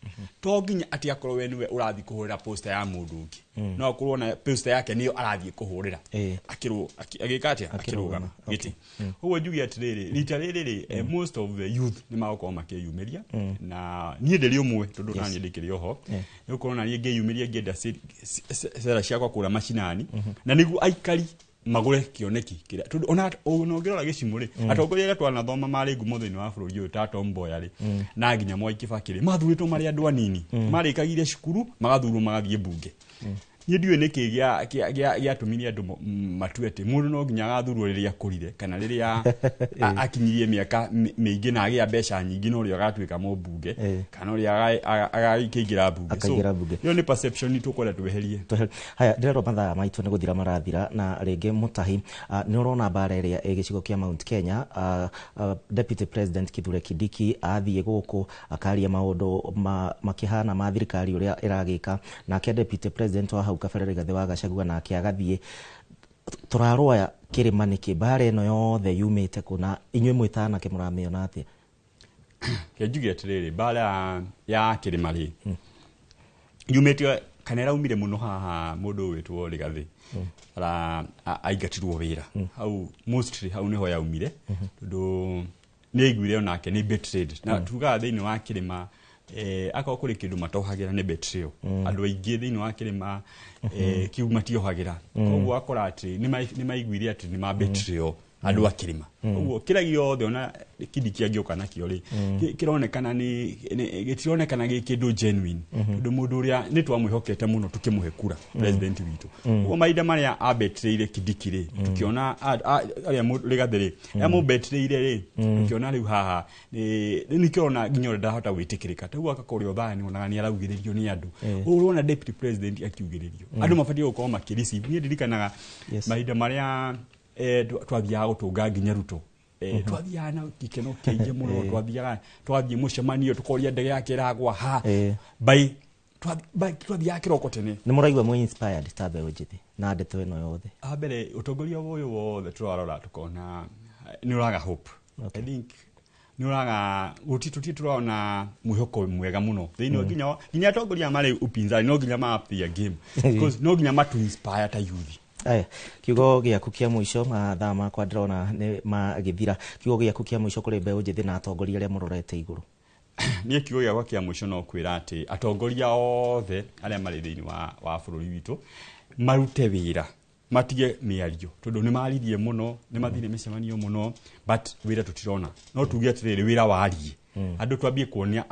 to nginya ati akorwo we niwe urathi kuhurira poster ya mundu ungi no akorwo na poster yake niyo arathi kuhurira akirwo agikatia akirugama giti huo njugi atiriri rita riri most of the youth ni magoko makiyumeria na nie ndiri umwe tondu nani ndikiri oho yuko na nie ngiyumeria ngenda sera ciakwa kura macinani na nigu aikari magure kioneki kira ona onogirora gicimuri atongoria gatwana thoma mari ngumo thini wa bururi uyu ta Tomboya ri na nginya Mwai Kibaki mathuritwo mari andu anini marikagire cukuru magathurwo magathie bunge ni ndiwe niki gya tumini andu matuete mundu no nginya agathurwo riria kurire kana riria akinyirie miaka mingi na agia mbeca nyingi no ri agatuika mbunge kana ri agakigira bunge so yo ni perception tukole tweherie haya ndero mathaa maitu ni guthira marathira na ringi mutahi ni urona bara iria igicigo kia Mount Kenya Deputy President Kithure Kindiki athie guku akaria maundu makihana ma thirikari uria iragika na ke Deputy President wa hau kabere Rigathi wa Gachagua na akiagathie turaroya kirima niki bara ino yothe yumite kuna inywe mwitana ke muramiona atia kejuge atiriri bara ya kirima ri yumite kanera umire muno haha mundu witwo Rigathi ara aigatirwo wira hau mostly hau niho yaumire tondu ni igwire onake ni betrayed na tuga thiini wa kirima akao kuri kindu matohagira ni betrayal andu aingi thiini wa kirima kiuma tiohagira koguo akora ati ni maigwire ati ni ma betrayal andu akirima koguo kira giothe ona Kindiki agioka nakio ri kironekana ni gitironekana gikindu genuine tondu mundu uria ni twamwihokete muno tukimuhe kura president witu ugo maida maria abetreire Kindiki ri tukiona aria Rigathi ri ya mubetreire ri tukiona riu haha ni kiona nginya ndahota gwitikirika taguo akakorio thani ona ni araugiririo ni andu urona deputy president akiugiririo andu mabatie gukorwo makirisi ni ndirikanaga maida maria twathiaga gutunga nginya Ruto twathiaga na gikeno kiingi muno twathie mucemanio tukoria ndege yake iragwa ha bai twathiaga kiroko tene ni muraigwa mwe inspired ta mbeũ njithi na ndeto ĩno yothe mbere utongoria uyu wothe turarora tukona ni uraga hope I think ni uraga gutituti turona mwihoko mwega muno thiini nginya atongoria mari upinzani no nginya ma play game because no nginya matu inspire ta youth aya kiugo giaku kia mwisho mathaa makwa ndĩrona nĩ magĩthira kiugo giaku kia mwisho kũrĩ mbeũ njĩthĩ na atongoria arĩa mũrorete igũrũ niĩ kiugo giakwa kia mwisho no kwĩra atĩ atongoria othe arĩa marĩ thĩinĩ wa bũrũri witũ marute wĩra matige mĩario tondũ nĩ maririe mũno nĩ mathire mĩcemanio mũno but wĩra tũtirona no tuge atĩrĩrĩ wĩra warie andũ twambie kuonia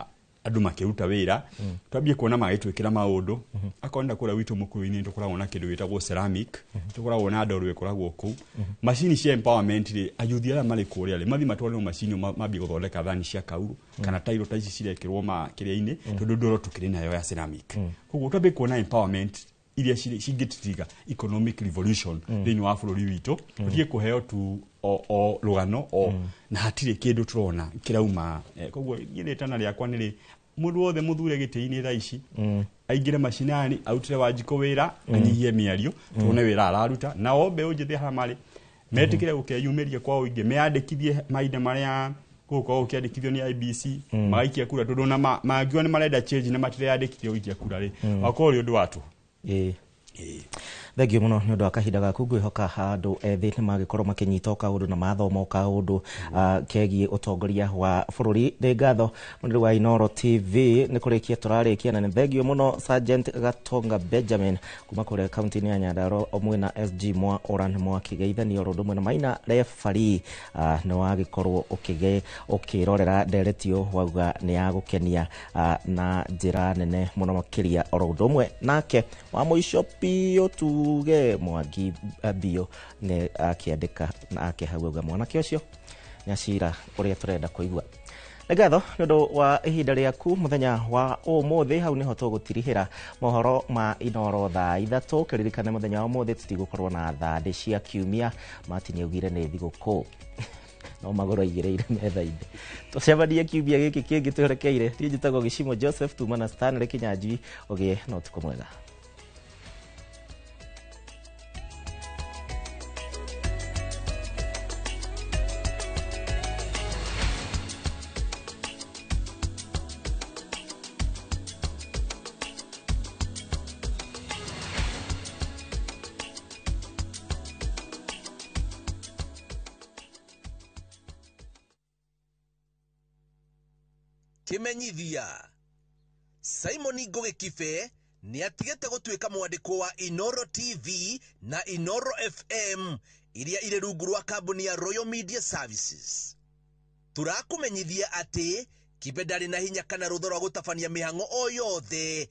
andu makiruta wira twambie kuona magitwikira maundu akonda kura witu mukuru-ini tukoragwo na kindu gitagwo ceramic tukoragwo na ndoru ikoragwo ku machine cia empowerment ri ayuthi ara mari kuria ri mathi matwale machine mambie guthondeka thani cia kauru kana tairo taici cirekirwo ma kiria-ini tondu ndoro tukiri nayo ya ceramic koguo twambie kuona empowerment iria cingĩtitiga economic revolution thĩinĩ wa bũrũri witũ tũthiĩ kũheo tu o rũgano na hatirĩ kĩndũ tũrona kĩrauma koguo gĩrĩtana rĩakwa nĩrĩ mũndũ wothe mũthure gĩtĩ-inĩ thaa ici aingĩre macinani arutĩre Wanjikũ wĩra anyihie mĩario tuone wĩra araruta na o mbeũ njĩthĩ haha marĩ metĩkĩre gũkeyumĩria kwa ũingĩ meandĩkithie mahinda marĩa gũkorwo ũkĩandĩkithio nĩ IBC magaikia kura tondũ na mangiwa nĩ marenda change na matireyandĩkithio gũikia kura rĩ wakorwo ũrĩ ũndũ watu thengio muno nĩ ũndũ wa kahinda gaku ngwĩhoka andũ ethĩ nĩ magĩkorwo makĩnyita kaũndũ na mathoma kaũndũ kegiĩ ũtongoria wa bũrũri. Nĩ ngatho mũndũ wa Inoro TV nĩ kũrĩkia tũrarĩkia na nĩ thengio mũno Sergeant Gatonga Benjamin kuma kũrĩa kaunti-inĩ ya Nyandarua omwe na SG Mwa Oran Mwakĩgeithanio oro ũndũ na Maina referee nĩ wagĩkorwo ũkĩrorera nderetio wauga nĩ ya gũkenia na njĩra nene mũno makĩria oro ũndũ ũmwe nake wa mũico biũ tuge Mwangi Bio nĩ akĩandĩka na akĩhauga mwanake ũcio nyacira ũrĩa tũrenda kũigua. Nĩ ngatho nĩ ũndũ wa ihinda rĩaku mũthenya wa ũmũthĩ hau nĩho tũgũtirihĩra mohoro ma Inoro thaa 3 kĩririkane mũthenya wa ũmũthĩ tũtigũkorwo na thandĩ cia kiumia Martin augire nĩ thigũkũ no magoro igĩrĩire metha-inĩ tũcemanie kiumia gĩkĩ kĩngĩ twerekeire niĩ njĩtagwo Gĩcimo Joseph tuma na Stanley Kinyanjui ũgĩe na ũtukũ mwega. Kimenyithia Simon Ngugi Kibe nĩ atigĩte gũtuĩka mwandĩko wa Inoro TV na Inoro FM iria irĩ rungu rwa kambuni ya Royal Media Services. Tũrakũmenyithia atĩ Kibe ndarĩ na hinya kana rũtho rwa gũtabania mĩhang'o o yothe